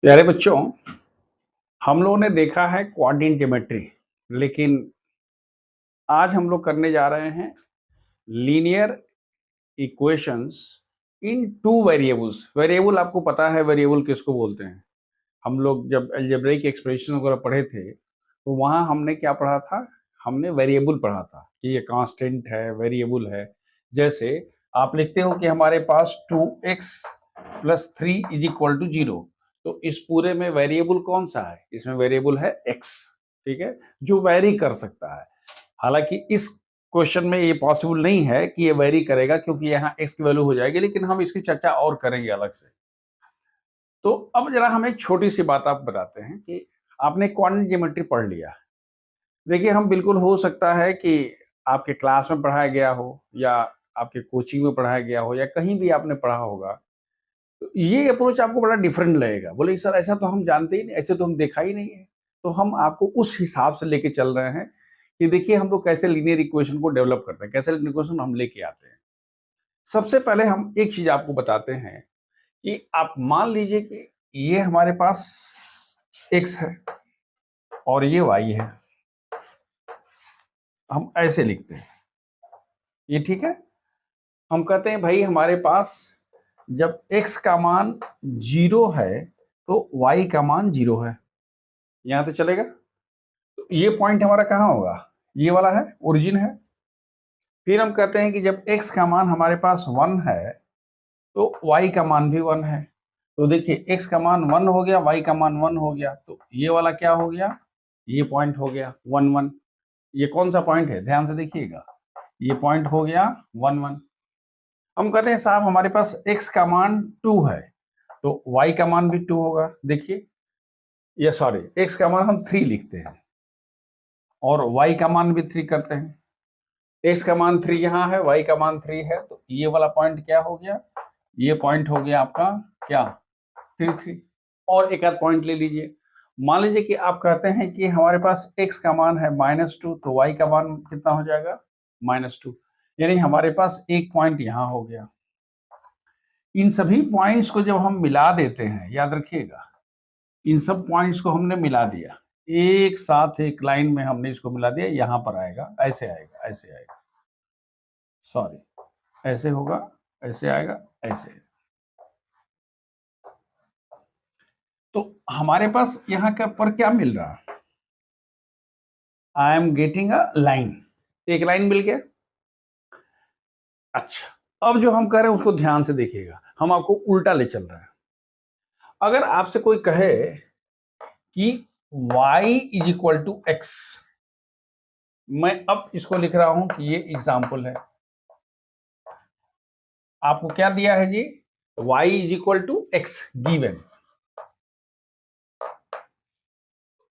प्यारे बच्चों, हम लोगों ने देखा है कोऑर्डिनेट ज्योमेट्री, लेकिन आज हम लोग करने जा रहे हैं लीनियर इक्वेशंस इन टू वेरिएबल्स। वेरिएबल आपको पता है वेरिएबल किसको बोलते हैं। हम लोग जब अलजेब्रिक एक्सप्रेशन वगैरह पढ़े थे तो वहां हमने क्या पढ़ा था, हमने वेरिएबल पढ़ा था कि ये कांस्टेंट है, वेरिएबल है। जैसे आप लिखते हो कि हमारे पास 2x + 3 = 0, तो इस पूरे में वेरिएबल कौन सा है? इसमें वेरिएबल है x, ठीक है, जो वेरी कर सकता है। हालांकि इस क्वेश्चन में ये पॉसिबल नहीं है कि ये वेरी करेगा क्योंकि यहाँ x की वैल्यू हो जाएगी, लेकिन हम इसकी चर्चा और करेंगे अलग से। तो अब जरा हम एक छोटी सी बात आप बताते हैं कि आपने कोऑर्डिनेट ज्योमेट्री पढ़ लिया। देखिए, हम बिल्कुल हो सकता है कि आपके क्लास में पढ़ाया गया हो या आपके कोचिंग में पढ़ाया गया हो या कहीं भी आपने पढ़ा होगा, तो ये अप्रोच आपको बड़ा डिफरेंट लगेगा। बोले सर ऐसा तो हम जानते ही नहीं, ऐसे तो हम देखा ही नहीं है। तो हम आपको उस हिसाब से लेके चल रहे हैं कि देखिए हम लोग कैसे लीनियर इक्वेशन को डेवलप करते हैं, कैसे लीनियर इक्वेशन हम लेके आते हैं। सबसे पहले हम एक चीज आपको बताते हैं कि आप मान लीजिए कि ये हमारे पास x है और ये y है। हम ऐसे लिखते हैं, ये ठीक है। हम कहते हैं भाई हमारे पास जब x का मान 0 है तो y का मान 0 है। यहां तो चलेगा। तो ये पॉइंट हमारा कहाँ होगा? ये वाला है, ओरिजिन है। फिर हम कहते हैं कि जब x का मान हमारे पास 1 है तो y का मान भी 1 है। तो देखिए x का मान 1 हो गया, y का मान 1 हो गया, तो ये वाला क्या हो गया? ये पॉइंट हो गया 1 1। ये कौन सा पॉइंट है? ध्यान से देखिएगा, ये पॉइंट हो गया 1 1। हम कहते हैं साहब हमारे पास x का मान 2 है तो y का मान भी 2 होगा। देखिए, ये सॉरी, x का मान हम 3 लिखते हैं और y का मान भी 3 करते हैं। x का मान 3 यहाँ है, y का मान 3 है, तो ये वाला पॉइंट क्या हो गया? ये पॉइंट हो गया आपका क्या? 3 3। और एक आध पॉइंट ले लीजिए। मान लीजिए कि आप कहते हैं कि हमारे पास x का मान है -2 तो y का मान कितना हो जाएगा? -2। यानी हमारे पास एक पॉइंट यहाँ हो गया। इन सभी पॉइंट्स को जब हम मिला देते हैं, याद रखिएगा, इन सब पॉइंट्स को हमने मिला दिया, एक साथ एक लाइन में हमने इसको मिला दिया। यहां पर आएगा, ऐसे आएगा, ऐसे आएगा, सॉरी, ऐसे होगा, ऐसे आएगा, ऐसे। तो हमारे पास यहाँ का पर क्या मिल रहा? I am getting a line, एक लाइन मिल गया। अच्छा, अब जो हम कह रहे हैं उसको ध्यान से देखिएगा, हम आपको उल्टा ले चल रहे हैं। अगर आपसे कोई कहे कि y = x, मैं अब इसको लिख रहा हूं कि ये एग्जाम्पल है। आपको क्या दिया है जी? y = x given.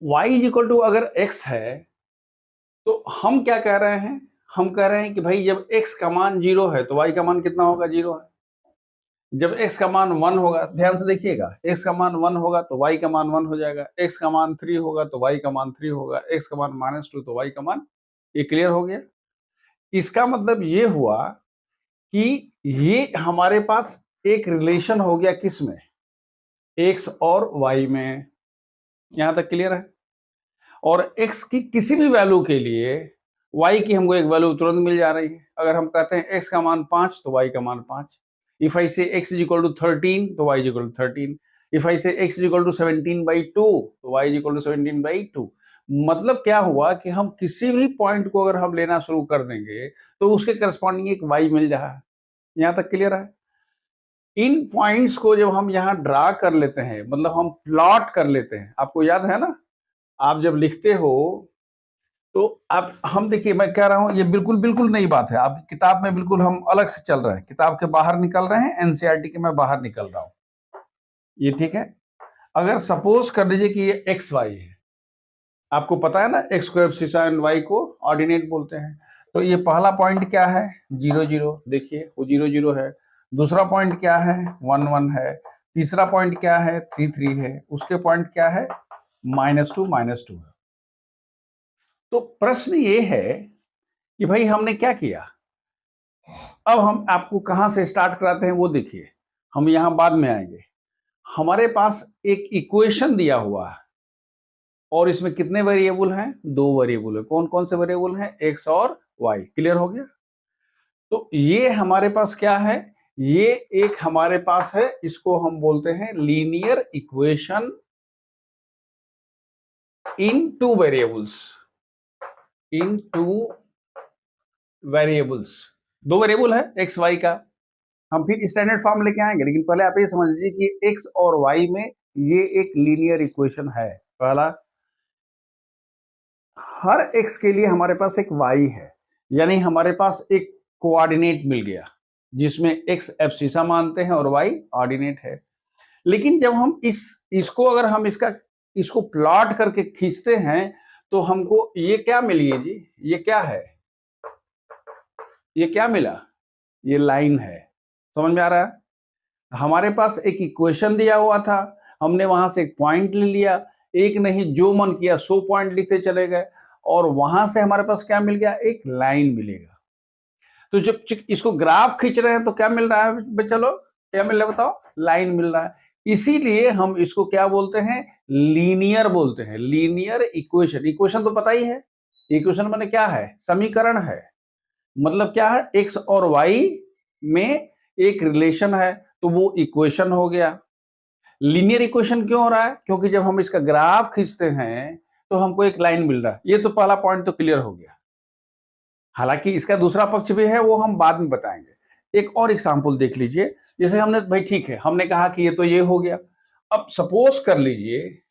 y अगर x है तो हम क्या कह रहे हैं? हम कह रहे हैं कि भाई जब x का मान 0 है तो y का मान कितना होगा? 0 है। जब x का मान 1 होगा, ध्यान से देखिएगा, x का मान 1 होगा तो y का मान 1 हो जाएगा, x का मान 3 होगा तो y का मान 3 होगा, x का मान -2 तो y का मान। ये क्लियर हो गया? इसका मतलब ये हुआ कि ये हमारे पास एक रिलेशन हो गया, किस में? x और y में। यहां तक क्लियर है? और x की किसी भी वैल्यू के लिए y की हमको एक वैल्यू तुरंत मिल जा रही है। अगर हम कहते हैं x का मान 5 तो y का मान 5। इफ आई से x = 13 तो y = 13। इफ आई से x = 17/2 तो y = 17/2। मतलब क्या हुआ कि हम किसी भी पॉइंट को अगर हम लेना शुरू कर देंगे तो उसके करस्पॉन्डिंग एक y मिल रहा है। यहां तक क्लियर है? इन पॉइंट्स को जब हम यहाँ ड्रा कर लेते हैं, मतलब हम प्लॉट कर लेते हैं, आपको याद है ना, आप जब लिखते हो तो आप, हम देखिए, मैं कह रहा हूं ये बिल्कुल बिल्कुल नई बात है। आप किताब में बिल्कुल हम अलग से चल रहे हैं, किताब के बाहर निकल रहे हैं, एनसीईआरटी के मैं बाहर निकल रहा हूं। ये ठीक है? अगर सपोज कर लीजिए कि ये एक्स वाई है, आपको पता है ना एक्स को एब्सिसा एंड वाई को ऑर्डिनेट बोलते हैं। तो ये पहला पॉइंट क्या है? 0 0, देखिए वो 0 0 है। दूसरा पॉइंट क्या है? 1 1 है। तीसरा पॉइंट क्या है? 3 3 है। उसके पॉइंट क्या है? -2 -2 है। तो प्रश्न ये है कि भाई हमने क्या किया। अब हम आपको कहां से स्टार्ट कराते हैं वो देखिए, हम यहां बाद में आएंगे। हमारे पास एक इक्वेशन दिया हुआ है और इसमें कितने वेरिएबल हैं? 2 वेरिएबल है। कौन कौन से वेरिएबल हैं? x और y। क्लियर हो गया? तो ये हमारे पास क्या है? ये एक हमारे पास है, इसको हम बोलते हैं linear equation in two variables. In two variables, 2 variable है x y का। हम फिर स्टैंडर्ड फॉर्म लेके आएंगे, लेकिन पहले आप ये समझ लीजिए कि x और y में ये एक लीनियर इक्वेशन है। पहला, हर x के लिए हमारे पास एक y है, यानी हमारे पास एक कोऑर्डिनेट मिल गया जिसमें x एब्सिसा मानते हैं और y ऑर्डिनेट है। लेकिन जब हम इसको अगर हम इसको प्लॉट करके खींचते हैं तो हमको ये क्या मिली है जी? ये क्या है? ये क्या मिला? ये लाइन है। समझ में आ रहा है? हमारे पास एक इक्वेशन दिया हुआ था, हमने वहां से एक पॉइंट ले लिया, एक नहीं जो मन किया 100 पॉइंट लिखते चले गए, और वहां से हमारे पास क्या मिल गया? एक लाइन मिलेगा। तो जब इसको ग्राफ खींच रहे हैं तो क्या मिल रहा है? चलो क्या मिल रहा है बताओ? लाइन मिल रहा है। इसीलिए हम इसको क्या बोलते हैं? लीनियर बोलते हैं। Linear equation. इक्वेशन तो पता ही है, इक्वेशन माने क्या है? समीकरण है। मतलब क्या है? एक्स और वाई में एक रिलेशन है तो वो इक्वेशन हो गया। लीनियर इक्वेशन क्यों हो रहा है? क्योंकि जब हम इसका ग्राफ खींचते हैं तो हमको एक लाइन मिल रहा है। ये तो पहला पॉइंट तो क्लियर हो गया। हालांकि इसका दूसरा पक्ष भी है, वो हम बाद में बताएंगे। एक और एग्जांपल देख लीजिए। जैसे हमने, भाई ठीक है, हमने कहा कि ये तो ये हो गया। अब सपोज कर लीजिए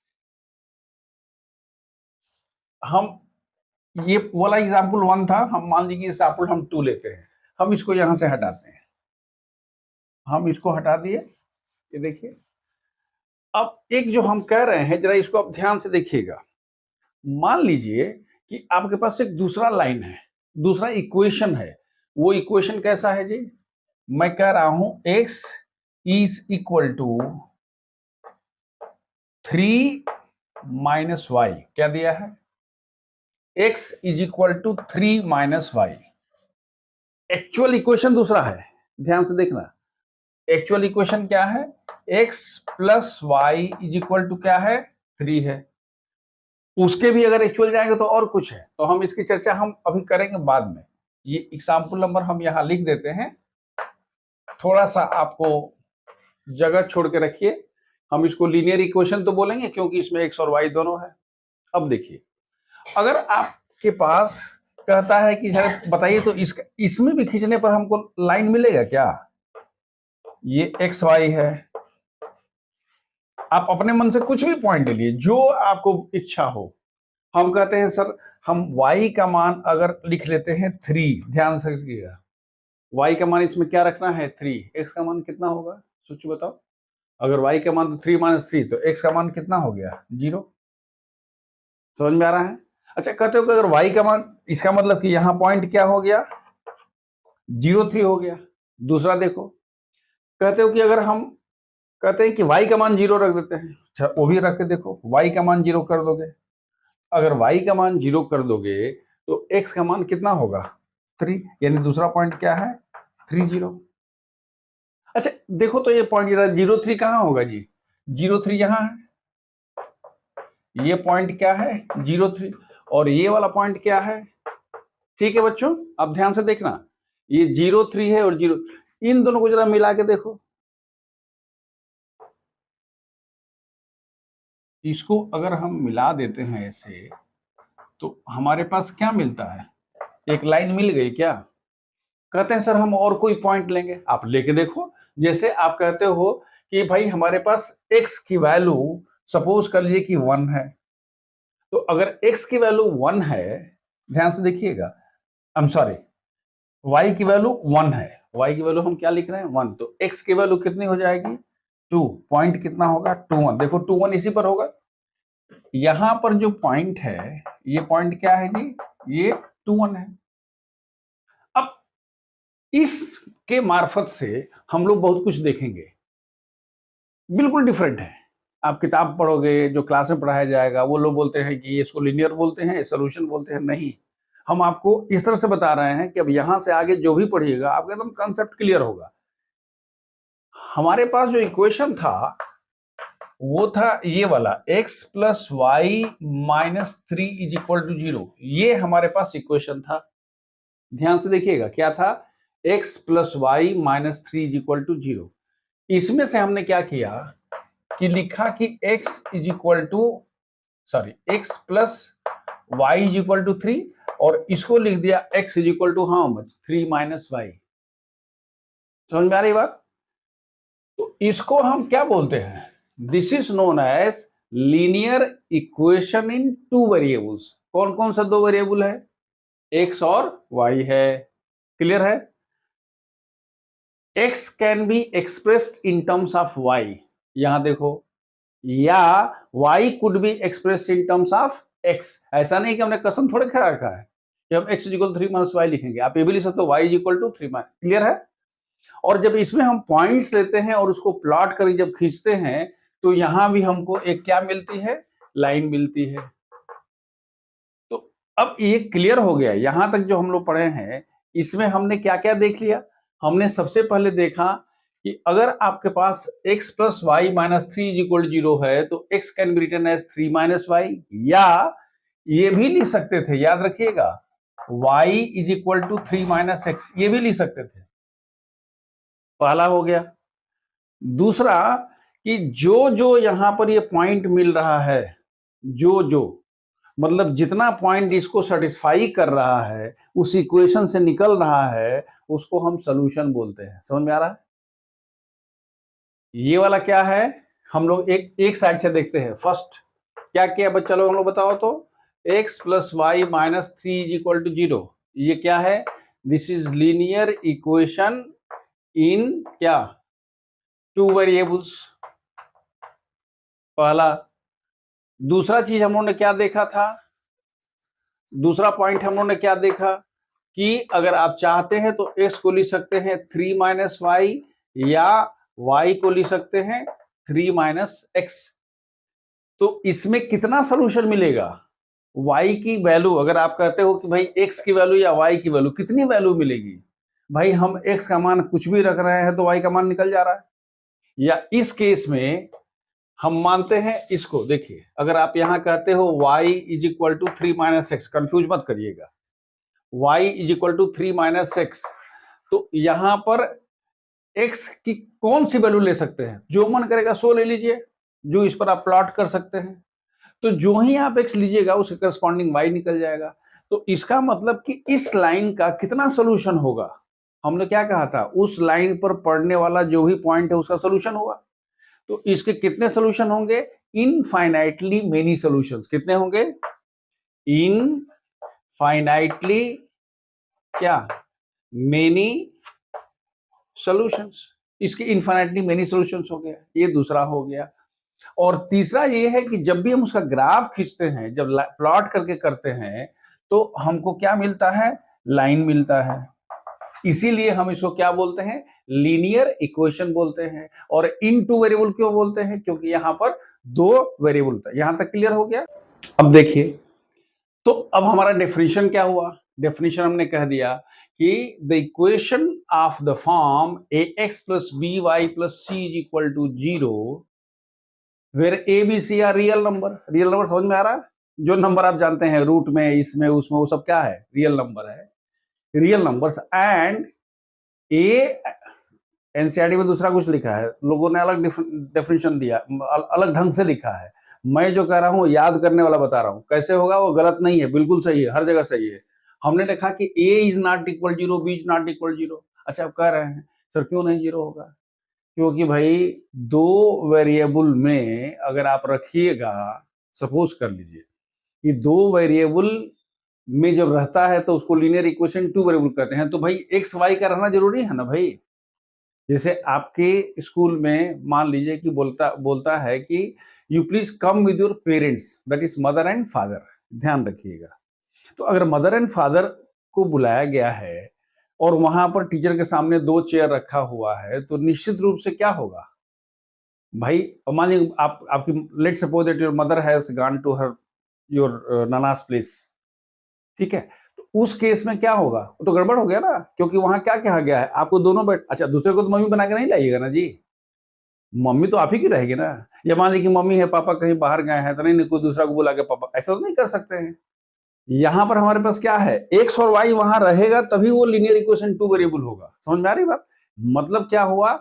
हम, ये वाला एग्जांपल 1 था, हम मान लीजिए एग्जांपल हम 2 लेते हैं। हम इसको यहां से हटाते हैं, हम इसको हटा दिए। ये देखिए, अब एक जो हम कह रहे हैं, जरा इसको आप ध्यान से देखिएगा। मान लीजिए कि आपके पास एक दूसरा लाइन है, दूसरा इक्वेशन है। वो इक्वेशन कैसा है जी? मैं कह रहा हूं x is equal to 3 minus Y. क्या दिया है? x is equal to 3 minus Y. Actual equation दूसरा है, ध्यान से देखना। एक्चुअल इक्वेशन क्या है? x plus Y is equal to क्या है? 3 है। उसके भी अगर एक्चुअल जाएंगे तो और कुछ है, तो हम इसकी चर्चा हम अभी करेंगे बाद में। ये एग्जाम्पल नंबर हम यहां लिख देते हैं, थोड़ा सा आपको जगह छोड़ के रखिए। हम इसको लीनियर इक्वेशन तो बोलेंगे क्योंकि इसमें एक्स और वाई दोनों है। अब देखिए, अगर आपके पास कहता है कि सर बताइए तो इसमें भी खींचने पर हमको लाइन मिलेगा क्या? ये एक्स वाई है, आप अपने मन से कुछ भी पॉइंट ले लिए जो आपको इच्छा हो। हम कहते हैं सर हम y का मान अगर लिख लेते हैं 3, ध्यान से रखिएगा। y का मान इसमें क्या रखना है? 3। x का मान कितना होगा? सोचो बताओ। अगर y का मान तो 3 माइनस 3, तो x का मान कितना हो गया? 0। समझ में आ रहा है? अच्छा, कहते हो कि अगर y का मान, इसका मतलब कि यहां पॉइंट क्या हो गया? 0 3 हो गया। दूसरा देखो, कहते हो कि अगर हम कहते हैं कि y का मान 0 रख देते हैं। अच्छा, वो भी रख के देखो, y का मान 0 कर दोगे। अगर y का मान 0 कर दोगे तो x का मान कितना होगा? 3। यानी दूसरा पॉइंट क्या है? 3 0। अच्छा देखो, तो ये पॉइंट 0 3 कहां होगा जी? 0 3 यहां है। ये पॉइंट क्या है? 0 3। और ये वाला पॉइंट क्या है? ठीक है बच्चों, अब ध्यान से देखना। ये 0 3 है और 0, इन दोनों को जरा मिला के देखो। इसको अगर हम मिला देते हैं ऐसे, तो हमारे पास क्या मिलता है? एक लाइन मिल गई क्या? कहते हैं सर हम और कोई पॉइंट लेंगे। आप लेके देखो। जैसे आप कहते हो कि भाई हमारे पास x की वैल्यू सपोज कर लीजिए कि 1 है, तो अगर x की वैल्यू 1 है, ध्यान से देखिएगा, आई एम सॉरी, y की वैल्यू 1 है। y की वैल्यू हम क्या लिख रहे हैं? 1। तो x की वैल्यू कितनी हो जाएगी? 2। पॉइंट कितना होगा? 2 1। देखो 2 1 इसी पर होगा। यहां पर जो पॉइंट है, ये पॉइंट क्या है जी? ये 2 1 है। अब इसके मार्फत से हम लोग बहुत कुछ देखेंगे, बिल्कुल डिफरेंट है। आप किताब पढ़ोगे, जो क्लास में पढ़ाया जाएगा, वो लोग बोलते हैं कि इसको लिनियर बोलते हैं, सोल्यूशन बोलते हैं। नहीं, हम आपको इस तरह से बता रहे हैं कि अब यहां से आगे जो भी पढ़िएगा आपका एकदम कंसेप्ट क्लियर होगा। हमारे पास जो इक्वेशन था वो था ये वाला x plus Y minus 3 is equal to 0, ये हमारे पास इक्वेशन था। ध्यान से देखिएगा क्या था, x plus Y minus 3 is equal to 0। इसमें से हमने क्या किया कि लिखा कि x is equal to x plus Y is equal to 3, और इसको लिख दिया x is equal to how much 3 minus Y. समझ में आ रही बात? तो इसको हम क्या बोलते हैं, this is known as linear equation in two variables. कौन कौन सा दो वेरिएबल है, x और y है। क्लियर है? x can be expressed in terms of y, यहां देखो, या y could be expressed in terms of x। ऐसा नहीं कि हमने कसम थोड़े खा रखा है कि हम x is equal to 3 minus Y लिखेंगे, आप ये भी लिख सकते हो y is equal to 3 minus. Clear है? और जब इसमें हम पॉइंट्स लेते हैं और उसको प्लॉट करके जब खींचते हैं तो यहां भी हमको एक क्या मिलती है, लाइन मिलती है। तो अब ये क्लियर हो गया, यहां तक जो हम लोग पढ़े हैं इसमें हमने क्या क्या देख लिया। हमने सबसे पहले देखा कि अगर आपके पास x plus Y minus 3 is equal 0 है तो x can be written as 3 minus Y, या ये भी लिख सकते थे, याद रखिएगा, y is equal to 3 minus X, ये भी लिख सकते थे। पहला हो गया। दूसरा कि जो जो यहां पर ये पॉइंट मिल रहा है, जो जो मतलब जितना पॉइंट इसको सेटिस्फाई कर रहा है, उस इक्वेशन से निकल रहा है, उसको हम सॉल्यूशन बोलते हैं। समझ में आ रहा है? ये वाला क्या है, हम लोग एक साइड से देखते हैं। फर्स्ट क्या किया बच्चा लोग, हम लोग बताओ तो, x plus Y minus 3 is equal to 0, ये क्या है, this is linear equation in क्या, टू वेरिएबल्स। पहला। दूसरा चीज हम लोगों ने क्या देखा था, दूसरा पॉइंट हम लोगों ने क्या देखा कि अगर आप चाहते हैं तो x को लिख सकते हैं 3 माइनस वाई, या y को लिख सकते हैं 3 माइनस एक्स। तो इसमें कितना सोल्यूशन मिलेगा, y की वैल्यू, अगर आप कहते हो कि भाई x की वैल्यू या y की वैल्यू, कितनी वैल्यू मिलेगी, भाई हम x का मान कुछ भी रख रहे हैं तो y का मान निकल जा रहा है। या इस केस में हम मानते हैं इसको, देखिए अगर आप यहां कहते हो y is equal to 3 minus X, confuse मत करिएगा, y is equal to 3 minus X, तो यहां पर x की कौन सी वैल्यू ले सकते हैं, जो मन करेगा सो ले लीजिए, जो इस पर आप प्लॉट कर सकते हैं। तो जो ही आप x लीजिएगा उसके करस्पॉन्डिंग y निकल जाएगा। तो इसका मतलब कि इस लाइन का कितना सोल्यूशन होगा, हमने क्या कहा था, उस लाइन पर पड़ने वाला जो भी पॉइंट है उसका सोल्यूशन होगा। तो इसके कितने सोल्यूशन होंगे, इनफाइनाइटली मेनी सॉल्यूशंस। कितने होंगे, इनफाइनाइटली क्या, मेनी सॉल्यूशंस। इसके इनफाइनाइटली मेनी सॉल्यूशंस हो गया, ये दूसरा हो गया। और तीसरा ये है कि जब भी हम उसका ग्राफ खींचते हैं, जब प्लॉट करके करते हैं, तो हमको क्या मिलता है, लाइन मिलता है। इसीलिए हम इसको क्या बोलते हैं, लीनियर इक्वेशन बोलते हैं। और इन टू वेरिएबल क्यों बोलते हैं, क्योंकि यहां पर दो वेरिएबल था। यहां तक क्लियर हो गया? अब देखिए, तो अब हमारा डेफिनेशन क्या हुआ, डेफिनेशन हमने कह दिया कि the equation of the form ax plus B Y plus C is equal to 0 where A B C are real number. Real number समझ में आ रहा है, जो नंबर आप जानते हैं रूट में, इसमें उसमें, वो सब क्या है, रियल नंबर है, real numbers. And A, NCERT में दूसरा कुछ लिखा है, लोगों ने अलग डेफिनेशन दिया, अलग ढंग से लिखा है। मैं जो कह रहा हूँ याद करने वाला बता रहा हूँ, कैसे होगा वो गलत नहीं है, बिल्कुल सही है, हर जगह सही है। हमने लिखा कि a is not equal 0, b is not equal 0। अच्छा, आप कह रहे हैं सर क्यों नहीं 0 होगा, क्योंकि भाई दो वेरिएबल में अगर आप रखिएगा, सपोज कर लीजिए कि दो वेरिएबल में जब रहता है तो उसको लीनियर इक्वेशन टू वेरिएबल कहते हैं। तो भाई एक्स वाई का रहना जरूरी है ना भाई। जैसे आपके स्कूल में मान लीजिए कि बोलता है कि you please come with your parents, that is mother and father, ध्यान रखिएगा। तो अगर मदर एंड फादर को बुलाया गया है और वहां पर टीचर के सामने दो चेयर रखा हुआ है, तो निश्चित रूप से क्या होगा भाई, मान लीजिए आपकी, let's suppose that your mother has gone to her your नानास प्लेस, ठीक है, तो उस केस में क्या होगा, वो तो गड़बड़ हो गया ना, क्योंकि वहां क्या कहा गया है, आपको दोनों अच्छा दूसरे को तो मम्मी बना के नहीं लाइएगा ना जी, मम्मी तो आप ही की रहेगी ना। या मान लीजिए कि मम्मी है, पापा कहीं बाहर गए हैं, तो नहीं कोई दूसरा को बुला के पापा, ऐसा तो नहीं कर सकते हैं। यहाँ पर हमारे पास क्या है, एक्स और वाई वहां रहेगा तभी वो लीनियर इक्वेशन टू वेरिएबल होगा। समझ में आ रही बात? मतलब क्या हुआ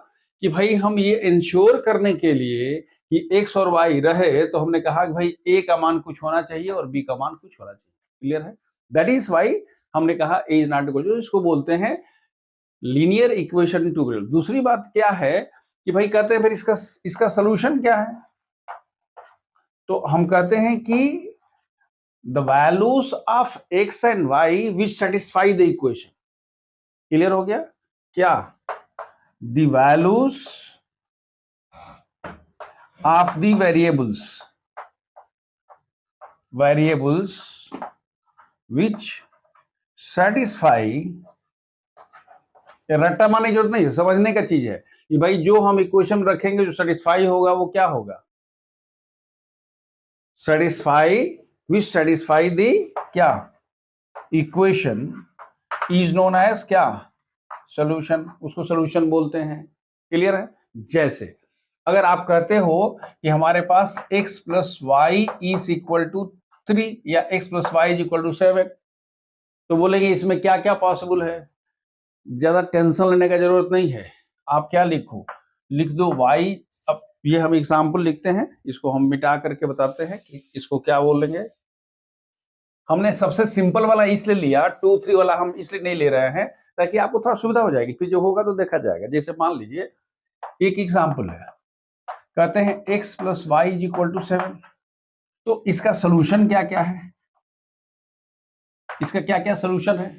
कि भाई हम ये इंश्योर करने के लिए कि एक्स और वाई रहे, तो हमने कहा कि भाई ए का मान कुछ होना चाहिए और बी का मान कुछ होना चाहिए। क्लियर है? दैट इज वाई हमने कहा ए इज नॉट इक्वल टू, इसको बोलते हैं लीनियर इक्वेशन टू वेरिएबल। दूसरी बात क्या है कि भाई कहते हैं फिर इसका सोल्यूशन क्या है, तो हम कहते हैं कि the values of x and y which satisfy the equation। Clear हो गया क्या? the values of the variables which satisfy, रट्टा मारने की जरूरत नहीं है, समझने का चीज है कि भाई जो हम इक्वेशन रखेंगे जो सेटिस्फाई होगा वो क्या होगा, सेटिस्फाई विच सेटिस्फाई द क्या इक्वेशन इज नोन एज क्या, सोल्यूशन, उसको सोल्यूशन बोलते हैं। क्लियर है? जैसे अगर आप कहते हो कि हमारे पास x plus Y is equal to 3 या x plus Y is equal to 7, तो बोलेंगे इसमें क्या क्या पॉसिबल है। ज्यादा टेंशन लेने का जरूरत नहीं है, आप क्या लिखो, लिख दो y। अब ये हम एग्जाम्पल लिखते हैं, इसको हम मिटा करके बताते हैं कि इसको क्या बोलेंगे। हमने सबसे सिंपल वाला इसलिए लिया, 2 3 वाला हम इसलिए नहीं ले रहे हैं ताकि आपको थोड़ा सुविधा हो जाएगी, फिर जो होगा तो देखा जाएगा। जैसे मान लीजिए एक एग्जाम्पल है, कहते हैं x plus Y is equal to 7, तो इसका सोल्यूशन क्या क्या है, इसका क्या क्या सोल्यूशन है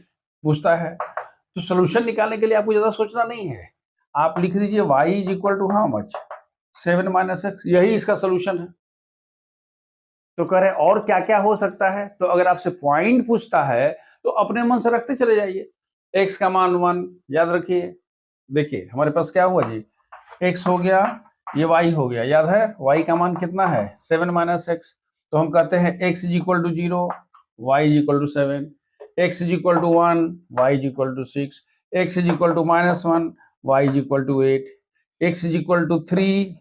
पूछता है। तो सोल्यूशन निकालने के लिए आपको ज्यादा सोचना नहीं है, आप लिख दीजिए y is equal to how much, 7 minus X, यही इसका सोल्यूशन है। तो कह रहे और क्या क्या हो सकता है, तो अगर आपसे पॉइंट पूछता है तो अपने मन से रखते चले जाइए। x का मान 1 याद रखिए, देखिए हमारे पास क्या हुआ जी, x हो गया, ये y हो गया, याद है y का मान कितना है 7 माइनस एक्स, तो हम कहते हैं x is equal to 0, y is equal to 7, x is equal to 1, y is equal to 6, x is equal to -1, y is equal to 8, x is equal to 3,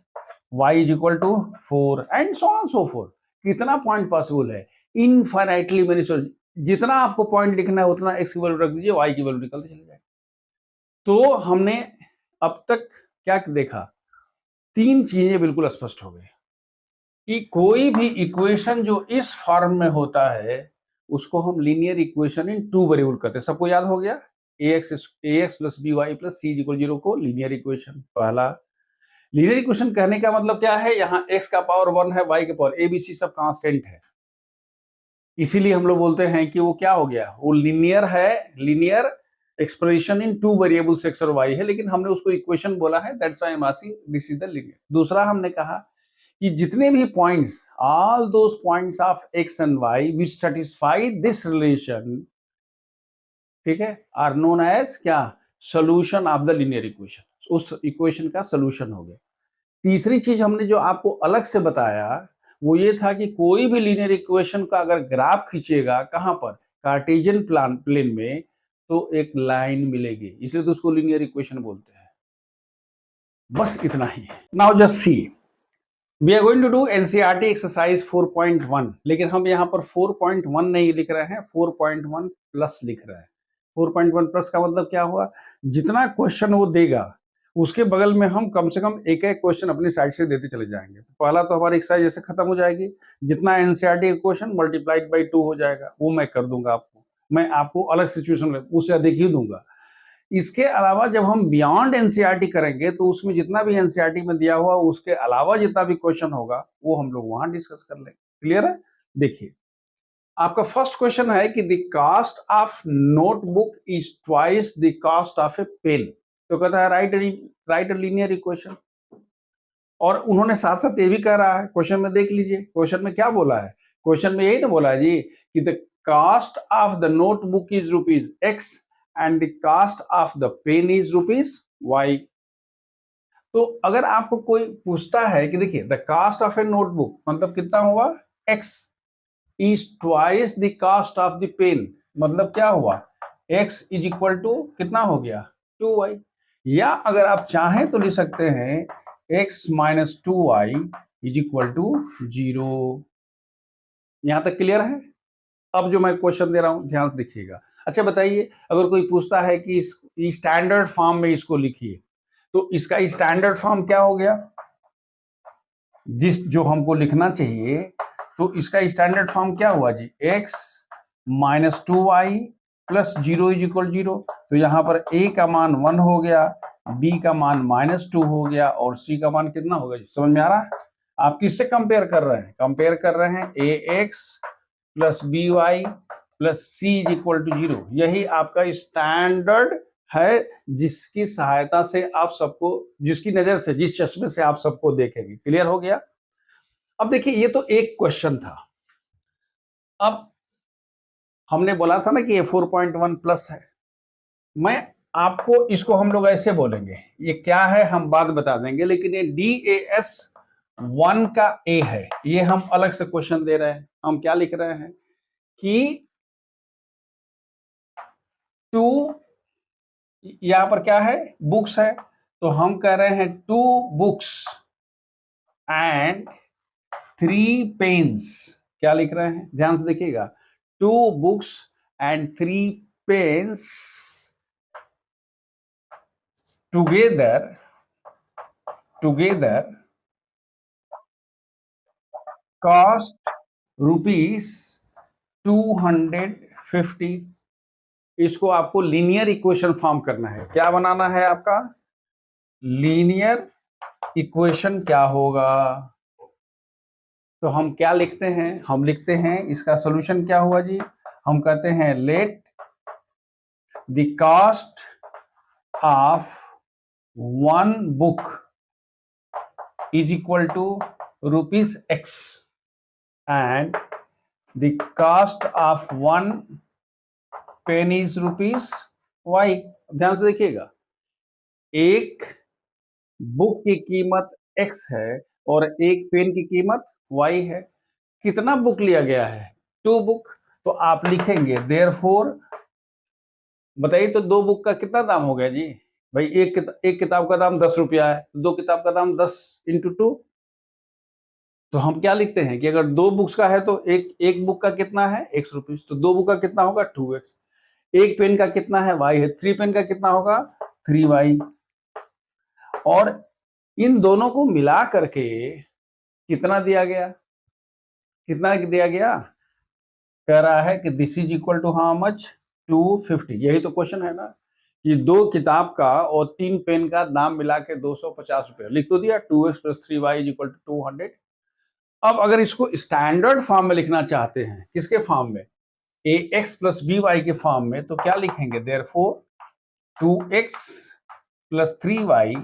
y is equal to 4 and so on so forth. कितना point possible है, infinitely many source, जितना आपको point लिखना है उतना x की value रख दीजिए, y की वैल्यू निकलते चले जाए। तो हमने अब तक क्या देखा, 3 चीजें बिल्कुल स्पष्ट हो गई कि कोई भी इक्वेशन जो इस फॉर्म में होता है उसको हम linear equation in two variable कहते हैं। सबको याद हो गया, ax plus B Y plus C equal 0 को लीनियर इक्वेशन। पहला लीनियर इक्वेशन कहने का मतलब क्या है, यहाँ x का पावर 1 है, y के पावर abc सब कांस्टेंट है, इसीलिए हम लोग बोलते हैं कि वो क्या हो गया, वो लीनियर है, linear expression in two variables x और y है, लेकिन हमने उसको इक्वेशन बोला है, that's why I am asking this is the linear. दूसरा हमने कहा कि जितने भी points, all those points of x and y which satisfy this relation, ठीक है, आर नोन एज क्या, solution of the linear equation, उस इक्वेशन का सॉल्यूशन हो गया। तीसरी चीज हमने जो आपको अलग से बताया वो ये था कि कोई भी लीनियर इक्वेशन का अगर ग्राफ खींचेगा कहां पर, कार्टेशियन प्लेन में, तो एक लाइन मिलेगी, इसलिए तो उसको लीनियर इक्वेशन बोलते हैं। बस इतना ही। Now just see, we are going to do NCERT exercise 4.1, लेकिन हम यहाँ पर 4.1 नहीं लिख रहे हैं, 4.1 प्लस लिख रहे हैं। 4.1 प्लस का मतलब क्या हुआ, जितना क्वेश्चन वो देगा उसके बगल में हम कम से कम एक एक क्वेश्चन अपनी साइड से देते चले जाएंगे। पहला तो हमारी एक्सरसाइज ऐसे खत्म हो जाएगी, जितना एनसीईआरटी का क्वेश्चन मल्टीप्लाइड बाई 2 हो जाएगा, वो मैं कर दूंगा आपको, मैं आपको अलग सिचुएशन में उससे अधिक ही दूंगा। इसके अलावा जब हम बियॉन्ड एनसीईआरटी करेंगे तो उसमें जितना भी एनसीईआरटी में दिया हुआ उसके अलावा जितना भी क्वेश्चन होगा वो हम लोग वहां डिस्कस कर लेंगे। क्लियर है? देखिए आपका फर्स्ट क्वेश्चन है कि the cost of notebook is twice the cost of a pen, तो कहता है राइट अ लीनियर इक्वेशन, और उन्होंने साथ साथ ये भी कह रहा है, क्वेश्चन में देख लीजिए क्वेश्चन में क्या बोला है, क्वेश्चन में यही ना बोला है जी कि the cost of the notebook is ₹X and the cost of the pen is ₹Y। तो अगर आपको कोई पूछता है कि देखिए the cost of a notebook मतलब कितना हुआ, X is twice the cost of the pen, मतलब क्या हुआ, X is equal to कितना हो गया 2Y। या अगर आप चाहें तो लिख सकते हैं x minus 2y is equal to 0। यहां तक क्लियर है? अब जो मैं क्वेश्चन दे रहा हूं ध्यान से देखिएगा। अच्छा बताइए, अगर कोई पूछता है कि स्टैंडर्ड फॉर्म में इसको लिखिए, तो इसका स्टैंडर्ड फॉर्म क्या हो गया? जिस जो हमको लिखना चाहिए, तो इसका स्टैंडर्ड फॉर्म क्या हुआ जी? x minus 2y plus 0 is equal 0। तो यहां पर a का मान 1 हो गया, b का मान माइनस 2 हो गया और c का मान कितना होगा जी? समझ में आ रहा है? आप किससे कंपेयर कर रहे हैं? कंपेयर कर रहे हैं ax plus by plus c is equal to 0। यही आपका स्टैंडर्ड है, जिसकी सहायता से आप सबको, जिसकी नजर से, जिस चश्मे से आप सबको देखेंगे। क्लियर हो गया? अब देखिए, ये तो एक क्वेश्चन था। अब हमने बोला था ना कि ये 4.1 प्लस है। मैं आपको इसको हम लोग ऐसे बोलेंगे, ये क्या है हम बाद बता देंगे, लेकिन ये DAS 1 का A है। ये हम अलग से क्वेश्चन दे रहे हैं। हम क्या लिख रहे हैं कि 2, यहां पर क्या है? बुक्स है। तो हम कह रहे हैं 2 बुक्स एंड 3 पेन्स। क्या लिख रहे हैं? ध्यान से देखिएगा। 2 books and 3 pens together cost rupees 250। इसको आपको लीनियर इक्वेशन फॉर्म करना है। क्या बनाना है आपका? लीनियर इक्वेशन क्या होगा? तो हम क्या लिखते हैं? हम लिखते हैं, इसका सॉल्यूशन क्या हुआ जी? हम कहते हैं let the cost of 1 book is equal to rupees x and the cost of 1 pen is rupees y। ध्यान से देखिएगा, एक बुक की कीमत x है और एक पेन की कीमत y है। कितना बुक लिया गया है? 2 बुक। तो आप लिखेंगे देयरफॉर, बताइए तो 2 बुक का कितना दाम हो गया जी? भाई एक किताब का दाम 10 रुपया है, 2 किताब का दाम 10 इंटू 2। तो हम क्या लिखते हैं कि अगर 2 बुक्स का है तो एक बुक का कितना है? x rupees. तो 2 बुक का कितना होगा? 2x। एक पेन का कितना है? y है। 3 पेन का कितना होगा? 3y। और इन दोनों को मिला करके कितना दिया गया? कितना दिया गया? कह रहा है कि this is equal to how much? 250। यही तो क्वेश्चन है ना, कि 2 किताब का और 3 पेन का दाम मिला के 250 रुपये। लिख तो दिया, 2x plus 3y is equal to 200। अब अगर इसको स्टैंडर्ड फॉर्म में लिखना चाहते हैं, किसके फॉर्म में? ax प्लस by के फॉर्म में, तो क्या लिखेंगे? Therefore 2x plus 3y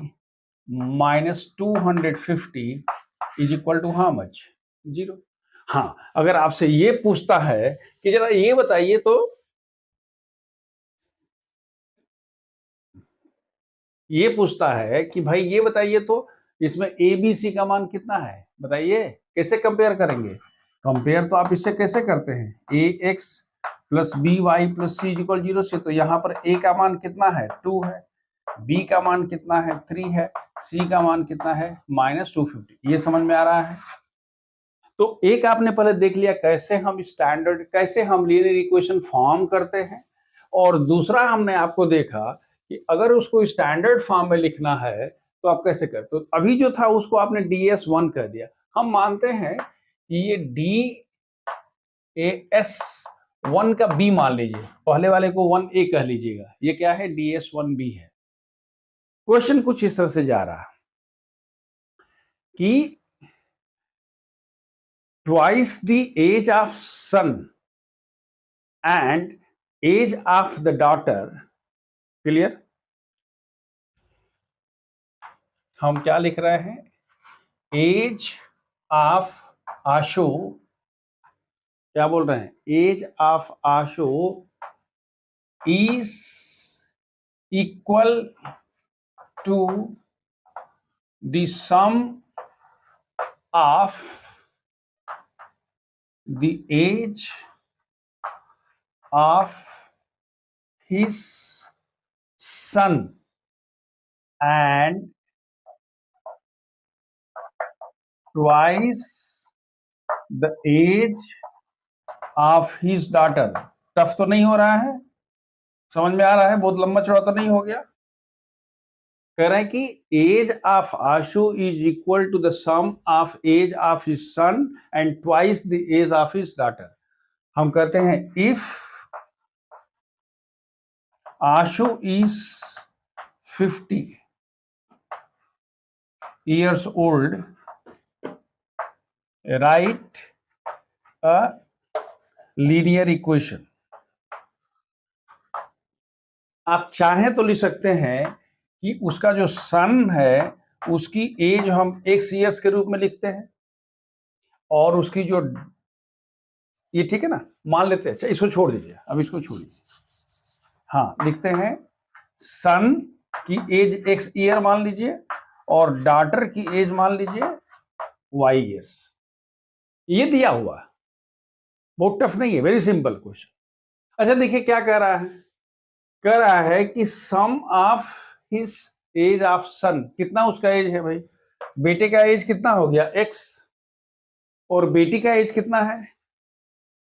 minus 250 is equal to how much? 0। हाँ, अगर आपसे ये पूछता है कि जरा ये बताइए तो, ये पूछता है कि भाई ये बताइए तो इसमें ए बी सी का मान कितना है? बताइए कैसे कंपेयर करेंगे? कंपेयर तो आप इससे कैसे करते हैं? A X plus B Y plus C equal 0 से। तो यहाँ पर ए का मान कितना है? 2 है, बी का मान कितना है? 3 है, सी का मान कितना है? माइनस 250। ये समझ में आ रहा है? तो एक आपने पहले देख लिया कैसे हम स्टैंडर्ड, कैसे हम लीनियर इक्वेशन फॉर्म करते हैं, और दूसरा हमने आपको देखा कि अगर उसको स्टैंडर्ड फॉर्म में लिखना है तो आप कैसे करते हो। तो अभी जो था उसको आपने DS1 कह दिया। हम मानते हैं कि ये DAS1 का B मान लीजिए, पहले वाले को 1A कह लीजिएगा। ये क्या है? DS1B है। क्वेश्चन कुछ इस तरह से जा रहा कि twice the age of son and age of the daughter। Clear? हम क्या लिख रहे हैं? एज ऑफ आशु, क्या बोल रहे हैं? As of Ashu is equal to the sum of the age of his son and twice the age of his daughter. Tough तो नहीं हो रहा है, समझ में आ रहा है, बहुत लंबा चौड़ा तो नहीं हो गया। कह रहे हैं कि age of Ashu is equal to the sum of age of his son and twice the age of his daughter. हम कहते हैं if Ashu is 50 years old, write a linear equation। आप चाहें तो लिख सकते हैं कि उसका जो सन है उसकी एज हम x ईयर्स के रूप में लिखते हैं, और उसकी जो, ये ठीक है ना, मान लेते हैं। अच्छा इसको छोड़ दीजिए, अब इसको छोड़ दीजिए। हाँ लिखते हैं सन की एज x ईयर मान लीजिए और डॉटर की एज मान लीजिए y ईयर्स। ये दिया हुआ, बहुत टफ नहीं है, वेरी सिंपल क्वेश्चन। अच्छा देखिए क्या कह रहा है, कह रहा है कि सम ऑफ हिज एज ऑफ सन, कितना उसका एज है भाई, बेटे का एज कितना हो गया x, और बेटी का एज कितना है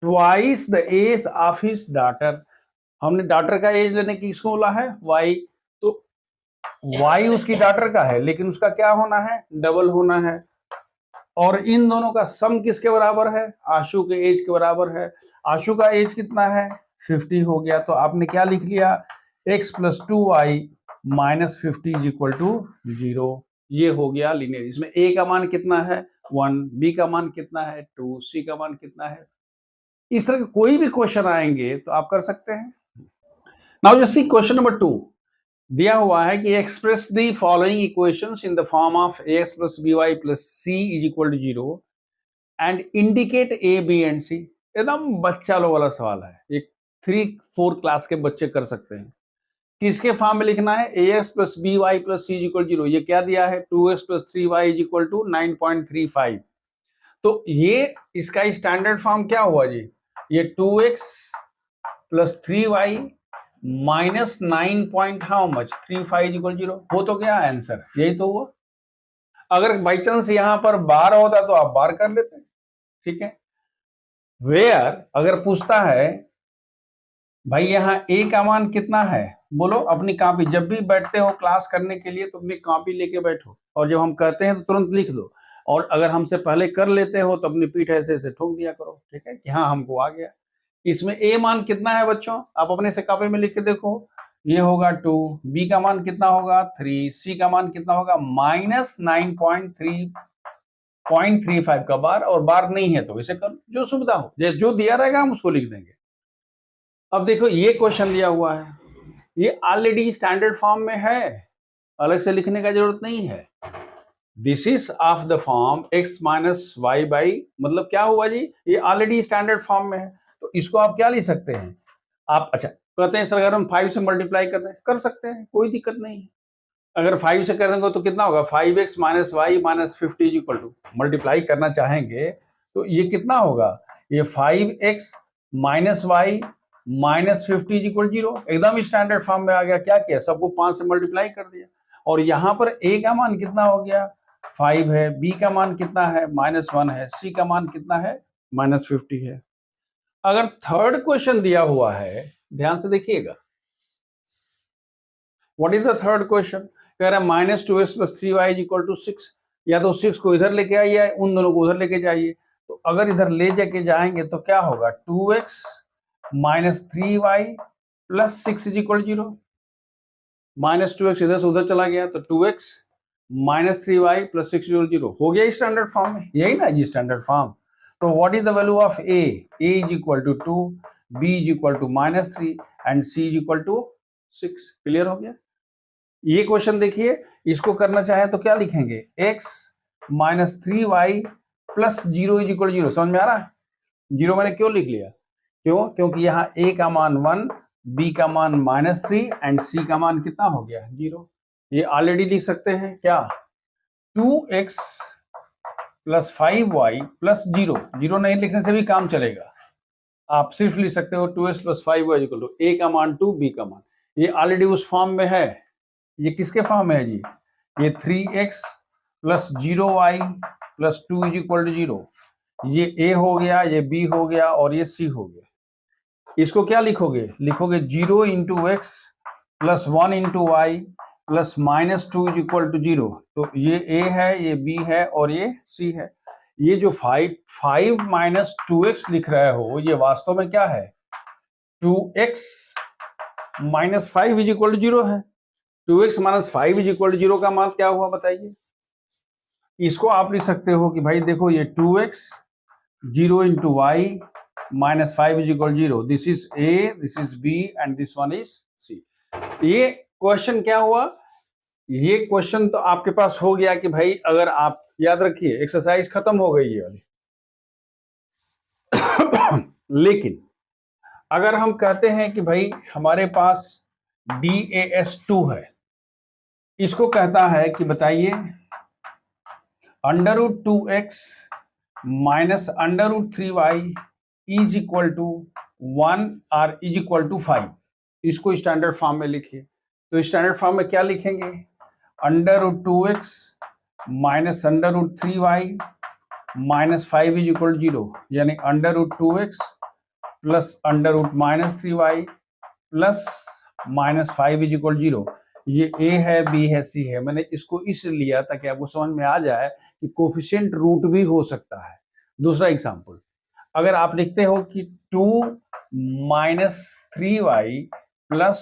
twice the age of his daughter. हमने डॉटर का एज लेने की किसको बोला है y, तो y उसकी डॉटर का है लेकिन उसका क्या होना है, डबल होना है। और इन दोनों का सम किसके बराबर है, आशु के एज के बराबर है। आशु का एज कितना है 50 हो गया, तो आपने क्या लिख लिया x + 2y - 50 = 0। ये हो गया लीनियर। इसमें a का मान कितना है 1, b का मान कितना है 2, c का मान कितना है। इस तरह के कोई भी क्वेश्चन आएंगे तो आप कर सकते हैं। नाउ जस्ट सी क्वेश्चन नंबर 2। दिया हुआ है कि express the following equations in the form of ax + by + c = 0 and indicate a, b and c। एकदम बच्चा लोग वाला सवाल है, एक 3-4 क्लास के बच्चे कर सकते हैं। किसके फॉर्म में लिखना है, ax + by + c = 0। ये क्या दिया है 2x + 3y = 9.35। तो ये इसका स्टैंडर्ड फॉर्म क्या हुआ जी, ये 2x + 3y - 9 point how much 35 = 0 हो तो गया आंसर, यही तो हुआ। अगर बाई चांस यहां पर बार होता तो आप बार कर लेते, ठीक है। वेयर अगर पूछता है भाई यहाँ a का मान कितना है, बोलो अपनी कॉपी, जब भी बैठते हो क्लास करने के लिए तो अपनी कॉपी लेके बैठो, और जब हम कहते हैं तो तुरंत लिख दो, और अगर हमसे पहले कर लेते हो तो अपनी पीठ ऐसे ऐसे ठोक दिया करो, ठीक है, कि हाँ हमको आ गया। इसमें a मान कितना है बच्चों, आप अपने से कॉपी में लिख के देखो, ये होगा 2, b का मान कितना होगा 3, c का मान कितना होगा -9.35 का बार, और बार नहीं है तो इसे कर जो सुविधा हो, जो दिया रहेगा हम उसको लिख देंगे। अब देखो ये क्वेश्चन दिया हुआ है, ये ऑलरेडी स्टैंडर्ड फॉर्म में है, अलग से लिखने का जरूरत नहीं है। This is of the form x - y/, मतलब क्या हुआ जी, ये ऑलरेडी स्टैंडर्ड फॉर्म में है, तो इसको आप क्या लिख सकते हैं आप। अच्छा कहते हैं सर अगर हम 5 से मल्टीप्लाई कर दें, कर सकते हैं, कोई दिक्कत नहीं है। अगर 5 से कर देंगे तो कितना होगा 5x - y - 50 = मल्टीप्लाई करना चाहेंगे तो ये कितना होगा, ये 5x - y - 50 = 0, एकदम स्टैंडर्ड फॉर्म में आ गया। क्या किया, सबको 5 से मल्टीप्लाई कर दिया, और यहां पर a का मान कितना हो गया 5 है, b का मान कितना है -1 है, c का मान कितना है -50 है। अगर थर्ड क्वेश्चन दिया हुआ है, ध्यान से देखिएगा, what is the third question, कह रहा है -2x + 3y = 6। या तो 6 को इधर लेके आइए या उन दोनों को उधर लेके जाइए। तो अगर इधर ले जाके जाएंगे तो क्या होगा 2x - 3y + 6 = 0। -2x इधर से उधर चला गया तो 2x - 3y + 6 = 0 हो गया स्टैंडर्ड फॉर्म में, यही ना जी स्टैंडर्ड फॉर्म। तो what is the value of a = 2, b = -3 and c = 6। Clear हो गया। ये क्वेश्चन देखिए, इसको करना चाहे तो क्या लिखेंगे x - 3y + 0 = 0। समझ में आ रहा है, 0 मैंने क्यों लिख लिया, क्यों, क्योंकि यहाँ a का मान 1, b का मान -3 एंड c का मान कितना हो गया 0। ये ऑलरेडी लिख सकते हैं क्या, 2x + 5y + 0, 0 नहीं लिखने से भी काम चलेगा, आप सिर्फ लिख सकते हो 2x + 5y = a का मान 2, b का मान, ये ऑलरेडी उस फॉर्म में है। ये किसके फॉर्म में है जी, ये 3x plus 0y plus 2 is equal to 0। ये a हो गया, ये b हो गया और ये c हो गया। इसको क्या लिखोगे? लिखोगे 0 into X plus 1 into Y plus minus 2 is equal to 0। तो ये a है, ये b है और ये c है। ये जो 5 माइनस 2x लिख रहे हो, ये वास्तव में क्या है? 2x minus 5 is equal to 0 है। 2x minus 5 is equal to 0 का मान क्या हुआ बताइए? इसको आप लिख सकते हो कि भाई देखो, ये 2x 0 into Y minus 5 is equal 0। This is a, this is b and this one is c। ये क्वेश्चन क्या हुआ? ये क्वेश्चन तो आपके पास हो गया कि भाई, अगर आप याद रखिए, एक्सरसाइज खत्म हो गई है लेकिन अगर हम कहते हैं कि भाई हमारे पास DAS2 है, इसको कहता है कि बताइए under root 2x minus under root 3y is equal to 1 और इज इक्वल टू 5। इसको स्टैंडर्ड फॉर्म में लिखिए। तो स्टैंडर्ड फॉर्म में क्या लिखेंगे? Under root 2x minus under root 3y minus 5 is equal to 0, यानी under root 2x plus under root minus 3y plus minus 5 is equal 0। ये a है, b है, c है। मैंने इसको इसलिए लिया ताकि आपको समझ में आ जाए कि कोफिशिएंट रूट भी हो सकता है। दूसरा एग्जांपल, अगर आप लिखते हो कि 2 minus 3y plus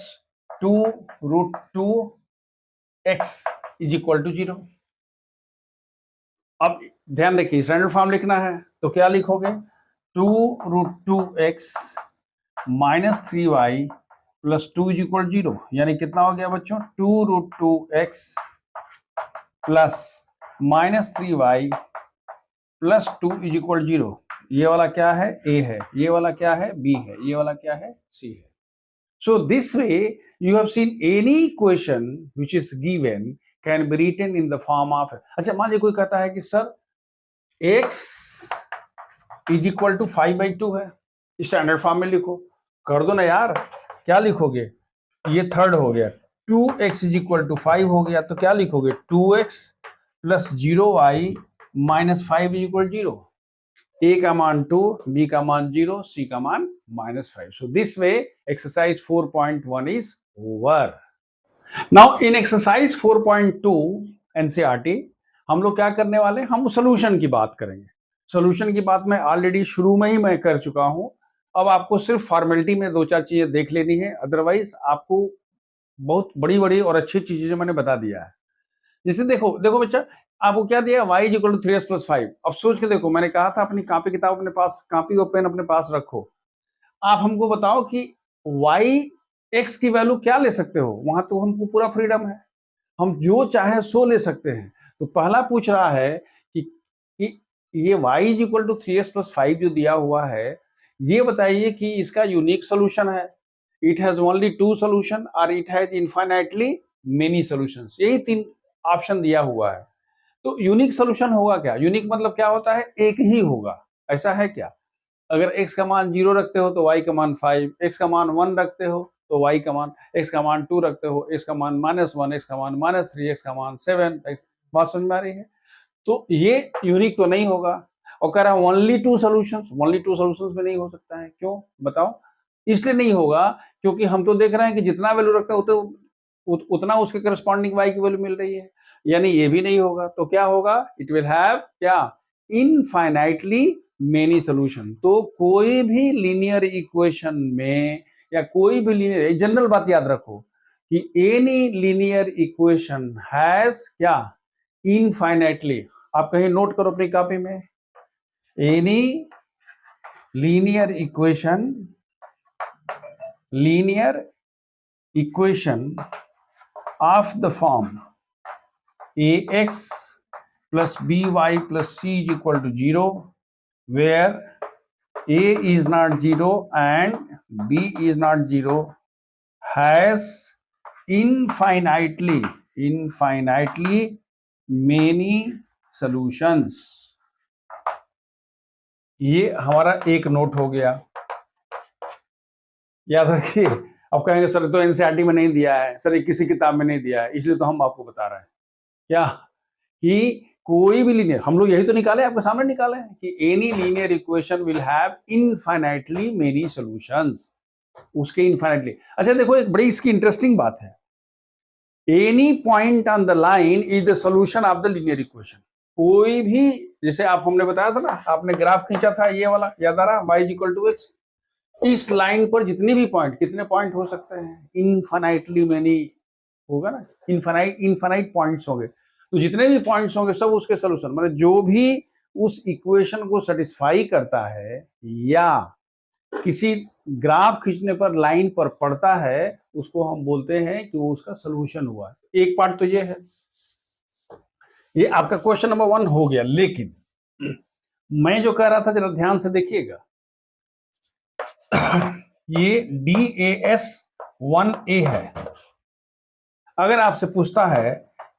2 root 2x is equal to 0। अब ध्यान रखिए, स्टैंडर्ड फॉर्म लिखना है तो क्या लिखोगे? 2 root 2x minus 3y plus 2 is equal 0, यानी कितना हो गया बच्चों? 2 root 2x plus minus 3y plus 2 is equal 0। ये वाला क्या है? a है। ये वाला क्या है? b है। ये वाला क्या है? c है। So this way you have seen any equation which is given can be written in the form of, अच्छा मान लीजिए कोई कहता है कि sir x is equal to 5/2 है, स्टैंडर्ड फॉर्म में लिखो। कर दो ना यार, क्या लिखोगे? ये थर्ड हो गया। 2x इज इक्वल टू 5 हो गया, तो क्या लिखोगे? 2x plus 0y minus 5 is equal 0। a का मान 2, b का मान 0, c का मान minus 5। So this way exercise 4.1 is over. Now in exercise 4.2 NCERT हम लोग क्या करने वाले? हम सोल्यूशन की बात करेंगे। सोल्यूशन की बात मैं ऑलरेडी शुरू में ही मैं कर चुका हूं। अब आपको सिर्फ फॉर्मेलिटी में 2-4 चीजें देख लेनी है, अदरवाइज आपको बहुत बड़ी बड़ी और अच्छी चीजें मैंने बता दिया है। जैसे देखो देखो बच्चा, आपको क्या दिया? y is equal to 3x plus 5। अब सोच के देखो, मैंने कहा था अपनी कॉपी किताब अपने पास, कॉपी और पेन अपने पास रखो। आप हमको बताओ कि y x की वैल्यू क्या ले सकते हो? वहां तो हमको पूरा फ्रीडम है, हम जो चाहे सो ले सकते हैं। तो पहला पूछ रहा है कि ये y is equal to 3x plus 5 जो दिया हुआ है, ये बताइए कि इसका यूनिक सोल्यूशन है, इट हैज ओनली 2 सोल्यूशन और it has infinitely many solutions. यही 3 ऑप्शन दिया हुआ है। तो यूनिक सोल्यूशन होगा क्या? यूनिक मतलब क्या होता है? एक ही होगा, ऐसा है क्या? अगर x का मान 0 रखते हो तो y का मान 5, x का मान 1 रखते हो तो y का मान, x का मान 2 रखते हो, x का मान -1, x का मान -3, x का मान 7। बात समझ में आ रही है? तो ये यूनिक तो नहीं होगा। और कह रहा है ओनली 2 सॉल्यूशंस, ओनली 2 सॉल्यूशंस में नहीं हो सकता है। क्यों बताओ? इसलिए नहीं होगा क्योंकि हम तो देख रहे हैं कि जितना वैल्यू रखता है उतना उसके करस्पॉन्डिंग y की वैल्यू मिल रही है, यानी ये भी नहीं होगा। तो क्या होगा? इट विल हैव क्या? Infinitely many solution. तो कोई भी लीनियर इक्वेशन में या कोई भी लीनियर, जनरल बात याद रखो कि एनी लीनियर इक्वेशन हैज क्या? इनफाइनाइटली। आप कहीं नोट करो अपनी कॉपी में, any linear equation of the form ax plus by plus c is equal to 0, where a is not 0 and b is not 0, has infinitely many solutions। ये हमारा एक note हो गया, याद रखिए। अब कहेंगे सर तो एनसीईआरटी में नहीं दिया है, सर किसी किताब में नहीं दिया है, इसलिए तो हम आपको बता रहे हैं क्या कि कोई भी लीनियर, हम लोग यही तो निकाले, आपके सामने निकाले हैं कि any linear equation will have infinitely many solutions, उसके इनफाइनाइटली। अच्छा देखो, एक बड़ी इसकी इंटरेस्टिंग बात है, any point on the line is the solution of the linear equation. कोई भी, जैसे आप हमने बताया था ना, आपने ग्राफ खींचा था ये वाला, याद आ रहा, y इक्वल टू एक्स, इस लाइन पर जितने भी पॉइंट, कितने पॉइंट हो सकते हैं, इनफाइनाइटली मेनी होगा ना, इनफाइनाइट पॉइंट्स होंगे, तो जितने भी पॉइंट्स होंगे सब उसके सोल्यूशन, मतलब जो भी उस इक्वेशन को सेटिस्फाई करता है या किसी ग्राफ खींचने पर लाइन पर पड़ता है, उसको हम बोलते हैं कि वो उसका सोल्यूशन हुआ। एक पार्ट तो ये है, ये आपका क्वेश्चन नंबर 1 हो गया। लेकिन मैं जो कह रहा था, जरा ध्यान से देखिएगा, ये DAS 1A है। अगर आपसे पूछता है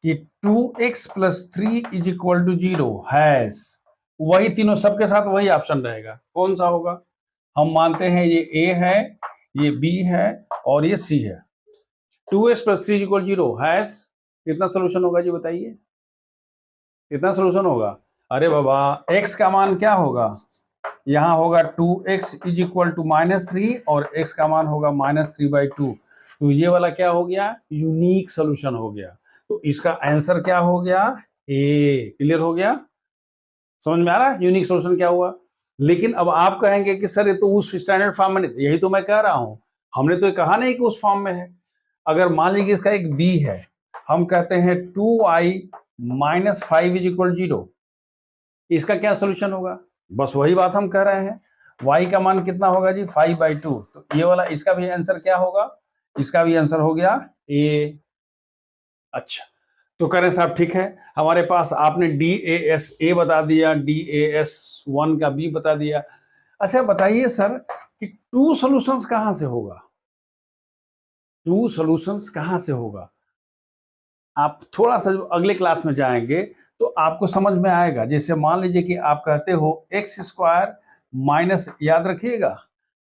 कि 2x + 3 = 0 हैज, वही तीनों सबके साथ वही ऑप्शन रहेगा, कौन सा होगा? हम मानते हैं ये A है, ये B है और ये C है। 2x + 3 = 0 हैज, कितना सोल्यूशन होगा जी बताइए, कितना सोल्यूशन होगा? अरे बाबा, x का मान क्या होगा, यहाँ होगा 2x = -3 और x का मान होगा -3/2, तो ये वाला क्या हो गया, यूनिक सोल्यूशन हो गया। तो इसका आंसर क्या हो गया, ए। क्लियर हो गया, समझ में आ रहा है यूनिक सोल्यूशन क्या हुआ? लेकिन अब आप कहेंगे कि सर ये तो उस स्टैंडर्ड फॉर्म में नहीं, यही तो मैं कह रहा हूं, हमने तो ये कहा नहीं कि उस फॉर्म में है। अगर मान लीजिए इसका एक b है, हम कहते हैं 2i - 5 = 0, इसका क्या सोल्यूशन होगा? बस वही बात हम कह रहे हैं, y का मान कितना होगा जी, 5/2, तो ये वाला, इसका भी आंसर क्या होगा, इसका भी आंसर हो गया ए। अच्छा, तो करें साहब, ठीक है, हमारे पास आपने DAS A बता दिया, DAS 1 का B बता दिया। अच्छा बताइए सर कि 2 सॉल्यूशंस कहां से होगा, 2 सॉल्यूशंस कहां से होगा? आप थोड़ा सा अगले क्लास में जाएंगे तो आपको समझ में आएगा। जैसे मान लीजिए कि आप कहते हो x² माइनस, याद रखिएगा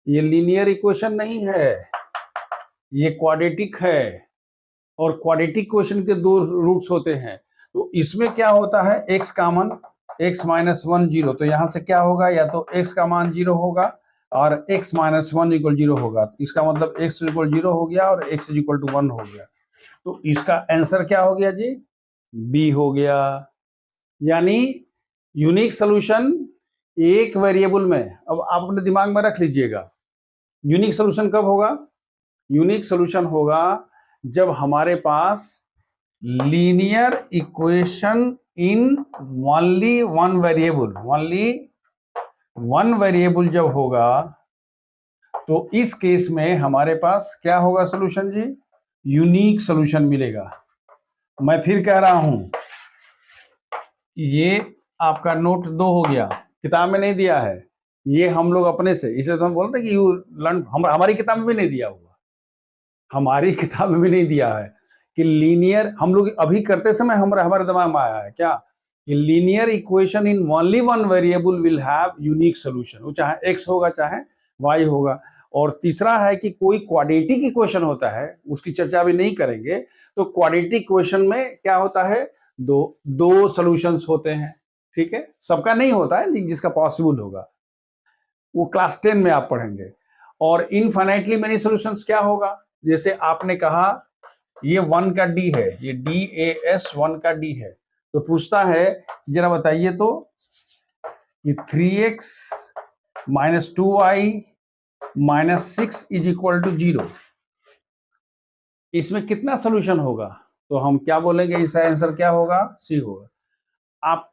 ये लीनियर इक्वेशन नहीं है, ये क्वाड्रेटिक है, और क्वाड्रेटिक इक्वेशन के 2 रूट्स होते हैं। तो इसमें क्या होता है, x कॉमन, x - 1 0, तो यहां से क्या होगा, या तो x का मान 0 होगा और x - 1 = 0 होगा, इसका मतलब x = 0 हो गया और x = 1 हो गया। तो इसका आंसर क्या हो गया जी, बी हो गया। यानी यूनिक सॉल्यूशन एक वेरिएबल में, अब आप अपने दिमाग में रख लीजिएगा, यूनिक सॉल्यूशन कब होगा? यूनिक सॉल्यूशन होगा जब हमारे पास linear equation in only one variable, only one variable जब होगा, तो इस केस में हमारे पास क्या होगा सॉल्यूशन जी, यूनिक सॉल्यूशन मिलेगा। मैं फिर कह रहा हूं, ये आपका नोट 2 हो गया, किताब में नहीं दिया है, ये हम लोग अपने से, इसलिए तो हम बोल रहे हैं कि यू लर्न, हमारी किताब में भी नहीं दिया हुआ, हमारी किताब में भी नहीं दिया है कि लीनियर, हम लोग अभी करते समय हमारे दिमाग में आया है क्या, कि linear equation in only one variable will have unique solution, वो चाहे x होगा चाहे y होगा। और तीसरा है कि कोई क्वाड्रेटिक इक्वेशन होता है, उसकी चर्चा अभी नहीं करेंगे, तो क्वाड्रेटिक इक्वेशन में क्या होता है, दो सॉल्यूशंस होते हैं, ठीक है, सबका नहीं होता है, लेकिन जिसका पॉसिबल होगा वो क्लास 10 में आप पढ़ेंगे। और इनफाइनाइटली मेनी सॉल्यूशंस क्या होगा, जैसे आपने कहा ये 1 का D है, ये DAS 1 का D है, तो पूछता है जरा बताइए तो कि 3x - 2y - 6 = 0, इसमें कितना सोल्यूशन होगा? तो हम क्या बोलेंगे, इसका आंसर क्या होगा, C होगा। आप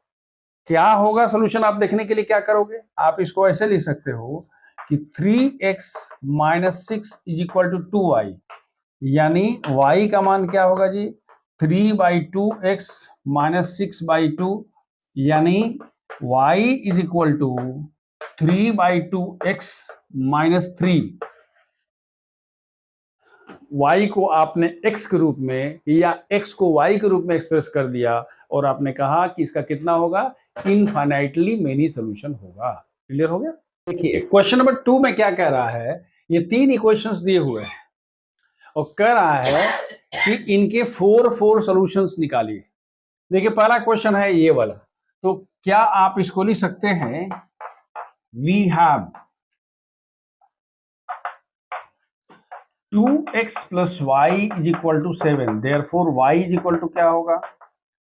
क्या होगा सोल्यूशन, आप देखने के लिए क्या करोगे, आप इसको ऐसे लिख सकते हो कि 3x - 6 = 2y, यानी y का मान क्या होगा जी, 3/2x - 6/2, यानी y = 3/2x - 3। y को आपने x के रूप में या x को y के रूप में एक्सप्रेस कर दिया, और आपने कहा कि इसका कितना होगा, इनफाइनाइटली मेनी सॉल्यूशन होगा। क्लियर हो गया? देखिए क्वेश्चन नंबर 2 में क्या कह रहा है, ये 3 इक्वेशंस दिए हुए हैं और कह रहा है कि इनके 4 सॉल्यूशंस निकालिए। देखिए पहला क्वेश्चन है ये वाला, तो क्या आप इसको लिख सकते हैं, we have 2x plus Y is equal to 7, therefore y is equal to क्या होगा,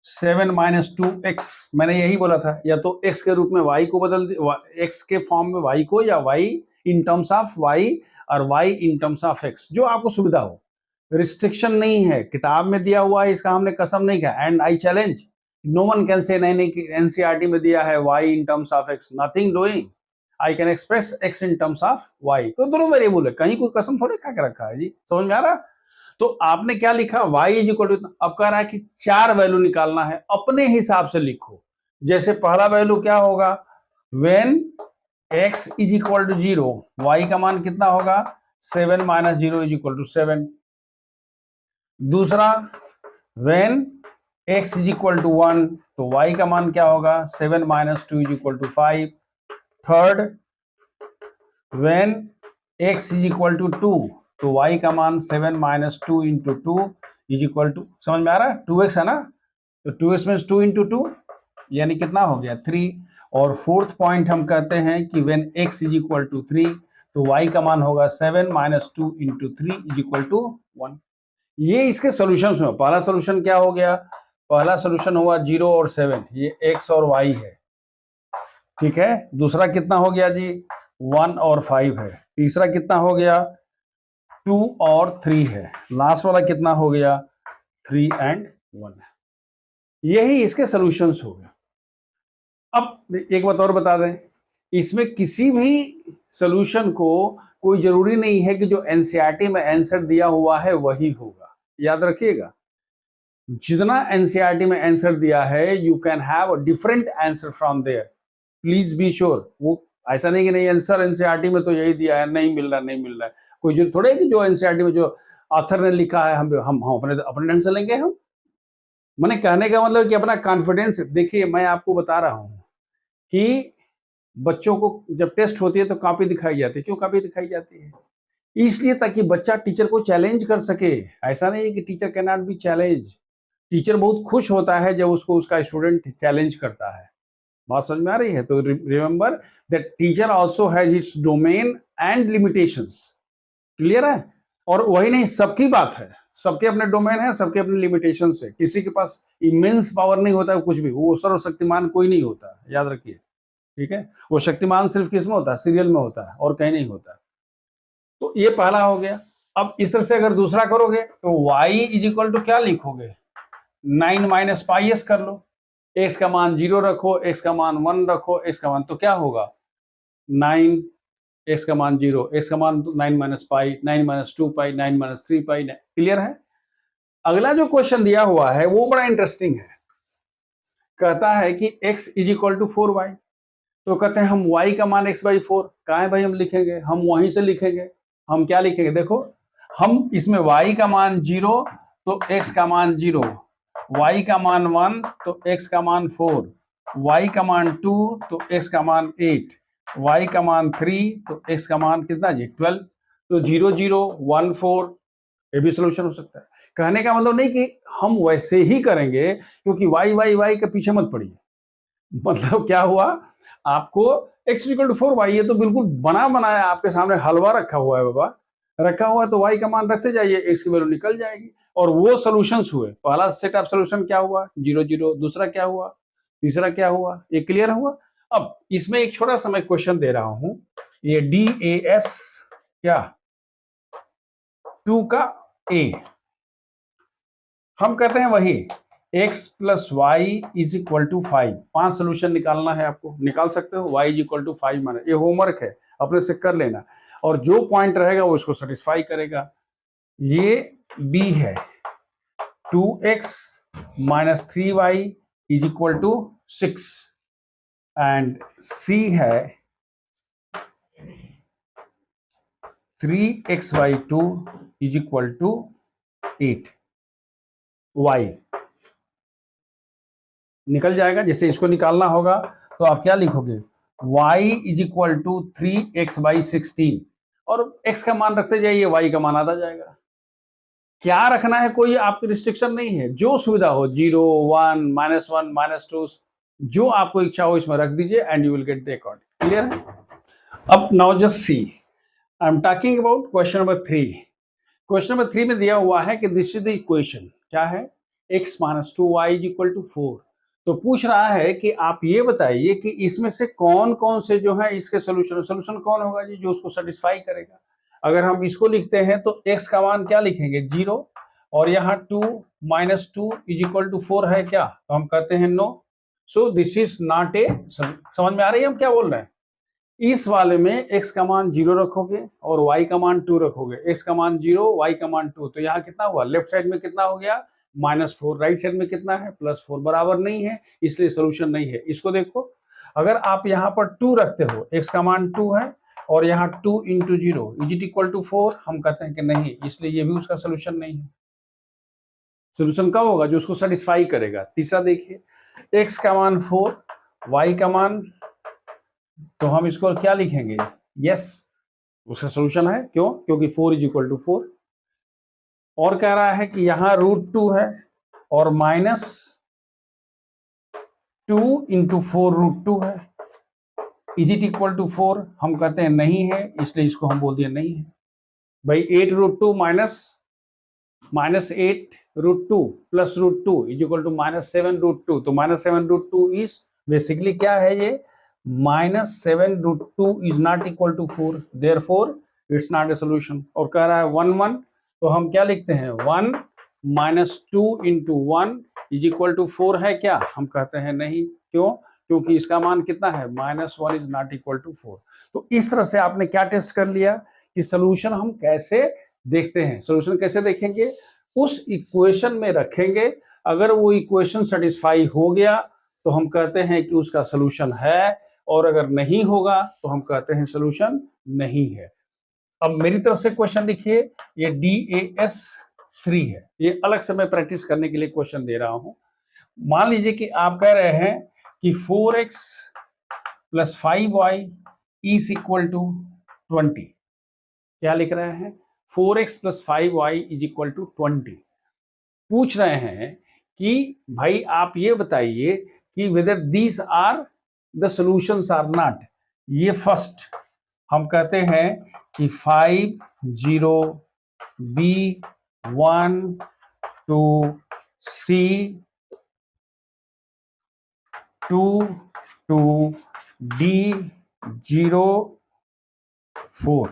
7 माइनस 2x। मैंने यही बोला था, या तो x के रूप में y को बदल, x के फॉर्म में y को, या y in terms of y और y in terms of x, जो आपको सुविधा हो। रिस्ट्रिक्शन नहीं है, किताब में दिया हुआ है, इसका हमने कसम नहीं किया। And I challenge, no one can say नहीं एनसीईआरटी में दिया है y in terms of x, nothing doing, I can express x in terms of y। तो दोनों वेरिएबल है, कहीं कोई कसम थोड़े खा के रखा है जी, समझ में आ रहा। तो आपने क्या लिखा, y इज इक्वल टू, अब कह रहा है कि 4 वैल्यू निकालना है, अपने हिसाब से लिखो। जैसे पहला वैल्यू क्या होगा, when x is equal to 0, y का मान कितना होगा, 7 माइनस 0 इज इक्वल टू 7। दूसरा, when x is equal to 1, तो y का मान क्या होगा, 7 minus 2 is equal to 5। Third, when x is equal to 2, तो y का मान 7 minus 2 into 2 is equal to, समझ में आ रहा है, 2x है ना, तो 2x मीन्स 2 इंटू 2, यानी कितना हो गया 3। और फोर्थ पॉइंट हम कहते हैं कि when x is equal to 3, तो y का मान होगा 7 minus 2 into 3 is equal to 1। ये इसके सोल्यूशन हुआ। पहला सोल्यूशन क्या हो गया, पहला सोल्यूशन हुआ 0 और 7, ये x और y है, ठीक है। दूसरा कितना हो गया जी, 1 और 5 है। तीसरा कितना हो गया, 2 और 3 है। लास्ट वाला कितना हो गया, 3 एंड 1 है। यही इसके सॉल्यूशंस हो गए। अब एक बात और बता दें, इसमें किसी भी सॉल्यूशन को कोई जरूरी नहीं है कि जो एनसीईआरटी में आंसर दिया हुआ है वही होगा, याद रखिएगा। जितना एनसीईआरटी में आंसर दिया है, you can have a different answer from there, please be sure. वो ऐसा नहीं कि नहीं आंसर एनसीईआरटी में तो यही दिया है, नहीं मिल रहा, नहीं मिल रहा है। कोई जो थोड़े कि जो एनसीईआरटी में जो ऑथर ने लिखा है हम अपने ढंग से लेंगे। हम मैंने कहने का मतलब कि अपना कॉन्फिडेंस देखिए। मैं आपको बता रहा हूं कि बच्चों को जब टेस्ट होती है तो कॉपी दिखाई जाती है। क्यों कॉपी दिखाई जाती है, इसलिए ताकि बच्चा टीचर को चैलेंज कर सके। ऐसा नहीं है कि teacher can not be challenge. Teacher बहुत खुश होता है जब उसको उसका स्टूडेंट चैलेंज करता है। बात समझ में आ रही है। तो remember that teacher also has its domain and limitations, clear है। और वही नहीं, सबकी बात है, सबके अपने डोमेन है, सबके अपने लिमिटेशंस है। किसी के पास इमेंस पावर नहीं होता है कुछ भी, वो सर्वशक्तिमान कोई नहीं होता, याद रखिए, ठीक है। वो शक्तिमान सिर्फ किसमें होता है, सीरियल में होता है, और कहीं नहीं होता। तो ये पहला हो गया। अब इस तरह से अगर दूसरा करोगे तो y इज इक्वल टू क्या लिखोगे, 9 माइनस पाई एस कर लो। x का मान 0 रखो, x का मान 1 रखो, x का मान तो क्या होगा 9, x का मान 0, x का मान 9 माइनस पाई, 9 माइनस 2 पाई, 9 माइनस 3 पाई। क्लियर है। अगला जो क्वेश्चन दिया हुआ है वो बड़ा इंटरेस्टिंग है। कहता है कि x is equal to 4y, तो कहते हैं हम y का मान x बाई 4, कहाँ है भाई, हम लिखेंगे, हम वहीं से लिखेंगे। हम क्या लिखेंगे, देखो हम इसमें y का मान 0 तो x का मान 0, y का मान 1 तो x का मान 4, y का मान 2 तो x का मान 8, y का मान 3 तो x का मान कितना जी 12। तो 0 0 1 4, ये भी सोल्यूशन हो सकता है। कहने का मतलब नहीं कि हम वैसे ही करेंगे, क्योंकि y के पीछे मत पड़िए। मतलब क्या हुआ, आपको x इक्वल टू 4y, ये तो बिल्कुल बना बनाया आपके सामने हलवा रखा हुआ है बाबा, रखा हुआ है, तो y का मान रखते जाइए, x की वैल्यू निकल जाएगी। और वो सॉल्यूशंस हुए। पहला सेट ऑफ सॉल्यूशन क्या हुआ, 0 0, दूसरा क्या हुआ, तीसरा क्या हुआ, ये क्लियर हुआ। अब इसमें एक छोटा सा मैं क्वेश्चन दे रहा हूं, ये DAS क्या 2 का A, हम कहते हैं वही x plus Y is equal to 5। 5 solution निकालना है आपको, निकाल सकते हो। y इज इक्वल टू 5 माना, ये होमवर्क है, अपने से कर लेना, और जो पॉइंट रहेगा वो इसको सेटिस्फाई करेगा। ये b है 2x minus 3y is equal to 6, and c है 3x/2 is equal to 8। y निकल जाएगा। जैसे इसको निकालना होगा तो आप क्या लिखोगे, y is equal to 3x/16, और x का मान रखते जाइए, y का मान आता जाएगा। क्या रखना है कोई आपकी रिस्ट्रिक्शन नहीं है, जो सुविधा हो 0 1 -1 -2 जो आपको इच्छा हो इसमें रख दीजिए and you will get the according. Clear है? अब now just C, I am talking about question number 3। Question number 3 में दिया हुआ है कि दिस इज द इक्वेशन, क्या है, x - 2y = 4। तो पूछ रहा है कि आप ये बताइए कि इसमें से कौन कौन से जो है इसके सोल्यूशन कौन होगा जी जो उसको सेटिस्फाई करेगा। अगर हम इसको लिखते हैं तो x का मान क्या लिखेंगे 0, और यहाँ 2 - 2 = 4 है क्या, तो हम कहते हैं no. So this is not a, समझ में आ रही है हम क्या बोल रहे हैं। इस वाले में x का मान 0 रखोगे और y का मान 2 रखोगे, x का मान 0 y का मान 2, तो यहाँ कितना हुआ, लेफ्ट साइड में कितना हो गया -4, राइट साइड में कितना है +4, बराबर नहीं है, इसलिए सोल्यूशन नहीं है। इसको देखो, अगर आप यहाँ पर 2 रखते हो, x का मान 2 है और यहाँ 2 × 0 = 4, हम कहते हैं कि नहीं, इसलिए ये भी उसका सोल्यूशन नहीं है। सोल्यूशन कब होगा, जो उसको सेटिस्फाई करेगा। तीसरा देखिए, x का मान 4, y का मान, तो हम इसको क्या लिखेंगे, यस, उसका सोल्यूशन है। क्यों, क्योंकि 4 = 4। और कह रहा है कि यहाँ √2 है और -2 × 4 √2 है, = 4, हम कहते हैं नहीं है, इसलिए इसको हम बोल दिए नहीं है भाई। 8 √2 -8 √2 + √2 = -7 √2, तो -7 √2 इज बेसिकली क्या है ये, -7 √2 is not equal to 4, therefore it's not a solution. और कह रहा है 1 1, तो हम क्या लिखते हैं 1 - 2 × 1 = 4 है क्या, हम कहते हैं नहीं। क्यों, क्योंकि इसका मान कितना है -1 इज नॉट इक्वल टू 4। तो इस तरह से आपने क्या टेस्ट कर लिया कि सोल्यूशन हम कैसे देखते हैं। सोल्यूशन कैसे देखेंगे, उस इक्वेशन में रखेंगे, अगर वो इक्वेशन सेटिस्फाई हो गया तो हम कहते हैं कि उसका सोल्यूशन है, और अगर नहीं होगा तो हम कहते हैं सोल्यूशन नहीं है। अब मेरी तरफ से क्वेश्चन लिखिए, ये DAS 3 है, ये अलग से मैं प्रैक्टिस करने के लिए क्वेश्चन दे रहा हूं। मान लीजिए कि आप कह रहे हैं कि 4x + 5y = 20। क्या लिख रहे हैं, 4x + 5y = 20। पूछ रहे हैं कि भाई आप ये बताइए कि whether these are the solutions or not. ये फर्स्ट हम कहते हैं कि 5 0 B 1 2 C 2 2 D 0 4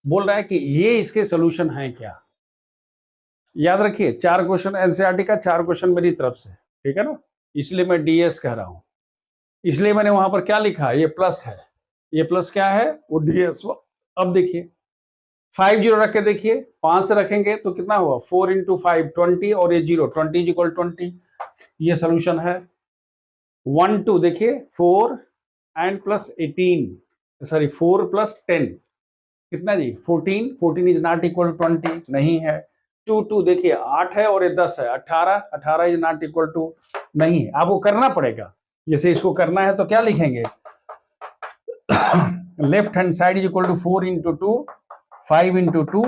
बोल रहा है कि ये इसके सॉल्यूशन हैं क्या। याद रखिए 4 क्वेश्चन एनसीईआरटी का, 4 क्वेश्चन मेरी तरफ से, ठीक है ना, इसलिए मैं DS कह रहा हूं। इसलिए मैंने वहां पर क्या लिखा, ये प्लस है, ये प्लस क्या है वो DS। अब देखिए 5 0 रख के देखिए, 5 से रखेंगे तो कितना हुआ 4 × 5 20, और ये 0 20 = 20, ये सोल्यूशन है। 1 2 देखिए 4 एंड +18, सॉरी 4 + 10 कितना जी 14, 14 इज नॉट इक्वल 20, नहीं है। 2 2 देखिए 8 है और ये 10 है, 18, 18 इज नॉट इक्वल टू, नहीं है। आपको करना पड़ेगा, जैसे इसको करना है तो क्या लिखेंगे, left hand side = 4 × 2 5 × 2,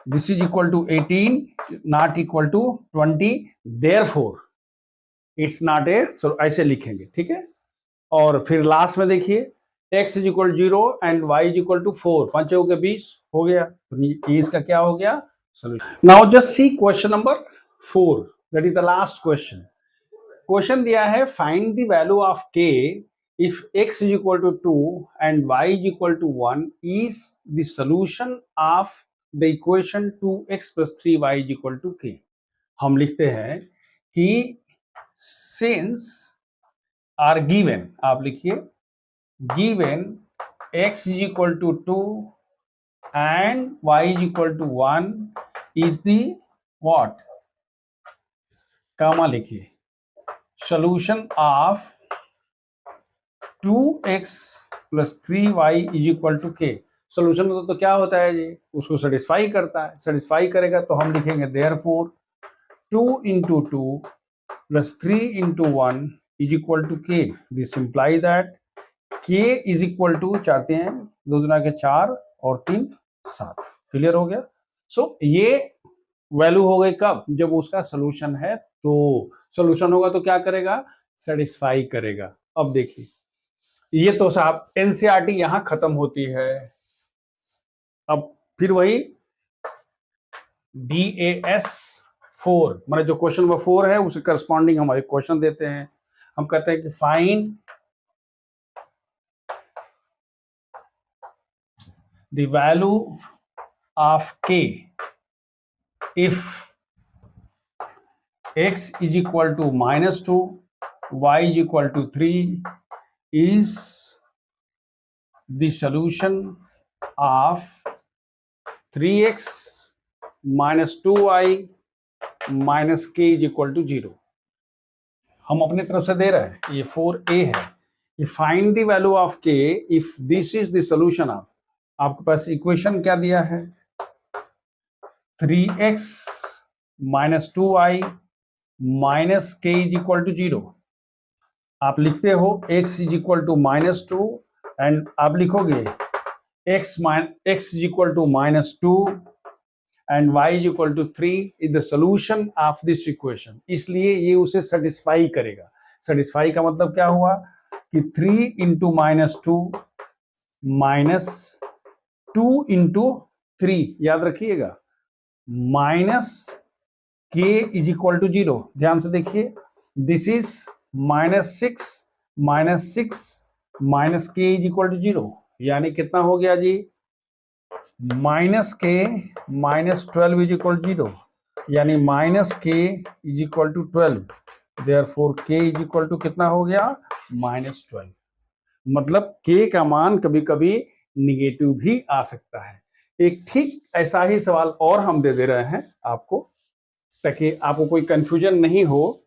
this is equal to 18, not equal to 20, therefore it's not a, ऐसे लिखेंगे, ठीक है। और फिर लास्ट में देखिए x = 0 एंड y = 4, 5 के 20 हो गया, तो ये इसका क्या हो गया solution. Now just C question number 4, that is the last question. Question दिया है find the value of k if x = 2 and y = 1 is the solution of the equation 2x + 3y = k। हम लिखते हैं कि since are given, आप लिखिए given x = 2 and y = 1 is the what, comma लिखिए, solution of 2x + 3y = k। Solution तो क्या होता है जी, उसको सेटिस्फाई करता है, सेटिस्फाई करेगा तो हम लिखेंगे therefore 2 × 2 + 3 × 1 = k। This implies that k is equal to, चाहते हैं 2 दूना के 4 और 3 7। क्लियर हो गया। सो ये वैल्यू हो गई कब, जब उसका सोल्यूशन है, तो सोल्यूशन होगा तो क्या करेगा, सेटिस्फाई करेगा। अब देखिए, ये तो साहब एनसीईआरटी यहां खत्म होती है। अब फिर वही DAS 4, मतलब जो क्वेश्चन नंबर 4 है उसे करस्पॉन्डिंग हमारे क्वेश्चन देते हैं। हम कहते हैं कि find the value of k if x is equal to -2, y is equal to 3 is the solution of 3x minus 2y minus k is equal to 0। हम अपने तरफ से दे रहे हैं, ये 4a है, ये find the value of k if this is the solution of, आपके पास इक्वेशन क्या दिया है, 3x minus 2y minus k is equal to 0। आप लिखते हो x is equal to -2 and आप लिखोगे x is equal to -2 and y is equal to 3 is the solution of this equation। इसलिए ये उसे सेटिस्फाई करेगा। सेटिस्फाई का मतलब क्या हुआ कि 3 into -2 minus 2 into 3, याद रखिएगा, minus k is equal to 0। ध्यान से देखिए, this is -6 minus k is equal to 0, यानी कितना हो गया जी, -k -12 is equal to 0, यानी -k is equal to 12। therefore k is equal to कितना हो गया, -12। मतलब k का मान कभी कभी निगेटिव भी आ सकता है। एक ठीक ऐसा ही सवाल और हम दे रहे हैं आपको, ताकि आपको कोई कंफ्यूजन नहीं हो।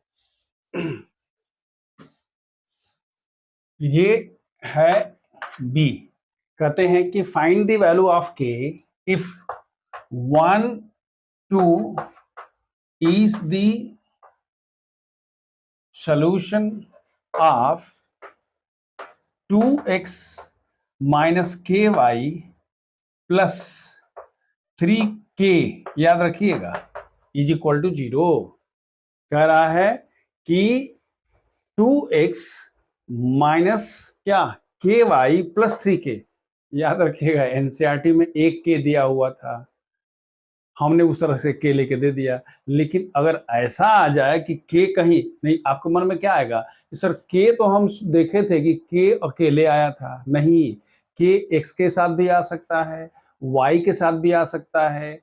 ये है बी, कहते हैं कि find the value of k if 1 2 is the solution of 2x minus ky plus 3k, याद रखिएगा, इज इक्वल टू 0। कह रहा है कि 2x माइनस क्या, ky प्लस 3k, याद रखिएगा एनसीईआरटी में एक k दिया हुआ था, हमने उस तरह से k लेके दे दिया। लेकिन अगर ऐसा आ जाए कि k कहीं नहीं, आपके मन में क्या आएगा, सर k तो हम देखे थे कि k अकेले आया था, नहीं, k x के साथ भी आ सकता है, y के साथ भी आ सकता है,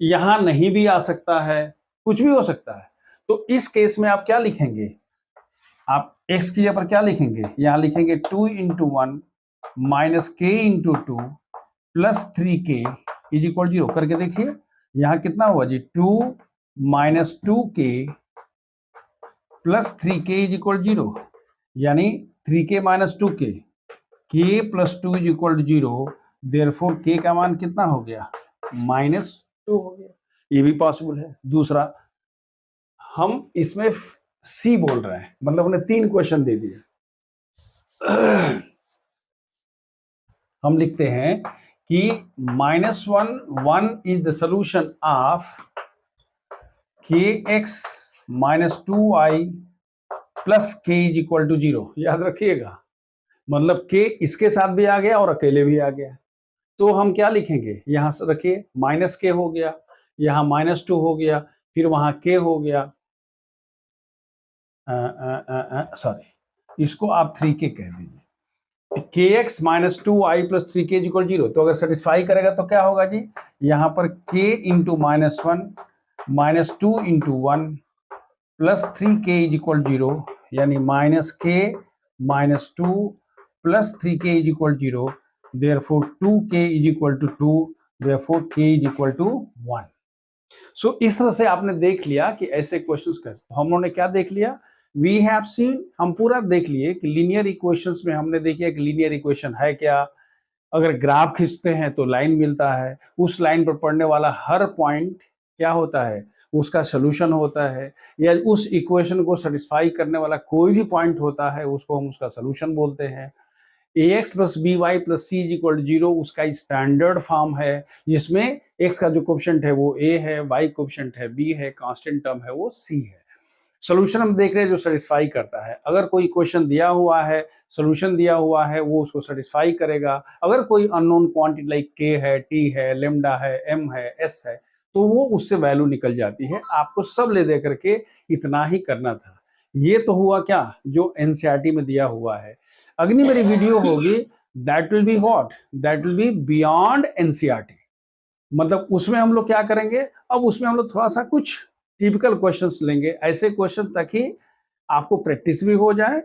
यहां नहीं भी आ सकता है, कुछ भी हो सकता है। तो इस केस में आप क्या लिखेंगे, आप x की जगह पर क्या लिखेंगे, यहां लिखेंगे 2 into 1 minus k into 2 plus 3k is equal 0। करके देखिए, यहां कितना हुआ जी, 2 minus 2k plus 3k is equal 0, यानी 3k minus 2k, k plus 2 is equal to 0। Therefore k का मान कितना हो गया, -2 हो गया। ये भी पॉसिबल है। दूसरा, हम इसमें सी बोल रहे हैं, मतलब हमने 3 क्वेश्चन दे दिए। हम लिखते हैं कि -1 is the solution of kx minus 2y plus k is equal to 0। याद रखिएगा, मतलब k इसके साथ भी आ गया और अकेले भी आ गया। तो हम क्या लिखेंगे, यहां से रखिए, -k हो गया, यहां -2 हो गया, फिर वहां k हो गया, सॉरी, इसको आप 3k कह दीजिए, kx minus 2y plus 3k is equal 0। तो अगर सेटिस्फाई करेगा तो क्या होगा जी, यहां पर k into -1 -2 into 1 plus 3k is equal 0, यानी -k -2 plus 3k is equal 0। Therefore 2k is equal to 2, therefore k is equal to 1। So इस तरह से आपने देख लिया कि ऐसे क्वेश्चंस कैसे, तो हम लोगों ने क्या देख लिया, वी हैव सीन, हम पूरा देख लिए कि लीनियर इक्वेशंस में हमने देखिए कि लीनियर इक्वेशन है क्या, अगर ग्राफ खींचते हैं तो लाइन मिलता है, उस लाइन पर पड़ने वाला हर पॉइंट क्या होता है, उसका सोल्यूशन होता है, या उस इक्वेशन को सेटिस्फाई करने वाला कोई भी पॉइंट होता है उसको हम उसका सोल्यूशन बोलते हैं। ax plus B Y plus C is equal to 0 उसका स्टैंडर्ड फॉर्म है, जिसमें x का जो कोएफिशिएंट है वो a है, y कोएफिशिएंट है b है, कांस्टेंट टर्म है वो c है। सोल्यूशन हम देख रहे हैं जो सेटिस्फाई करता है। अगर कोई क्वेश्चन दिया हुआ है, सोल्यूशन दिया हुआ है, वो उसको सेटिस्फाई करेगा। अगर कोई अननोन क्वांटिटी लाइक k है, t है, लेमडा है, m है, s है, तो वो उससे वैल्यू निकल जाती है। आपको सब ले दे करके इतना ही करना था। ये तो हुआ क्या जो एनसीईआरटी में दिया हुआ है। अगली मेरी वीडियो होगी that will be what, that will be beyond NCERT. मतलब उसमें हम लोग क्या करेंगे, अब उसमें हम लोग थोड़ा सा कुछ टिपिकल क्वेश्चंस लेंगे, ऐसे क्वेश्चन ताकि आपको प्रैक्टिस भी हो जाए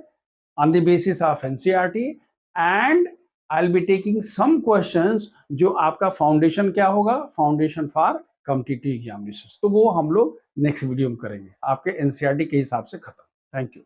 on the basis of NCERT, and I will be taking some questions जो आपका फाउंडेशन क्या होगा, फाउंडेशन फॉर कॉम्पिटिटिव एग्जामिनेशंस। तो वो हम लोग नेक्स्ट वीडियो में करेंगे, आपके एनसीईआरटी के हिसाब से खत्म। Thank you.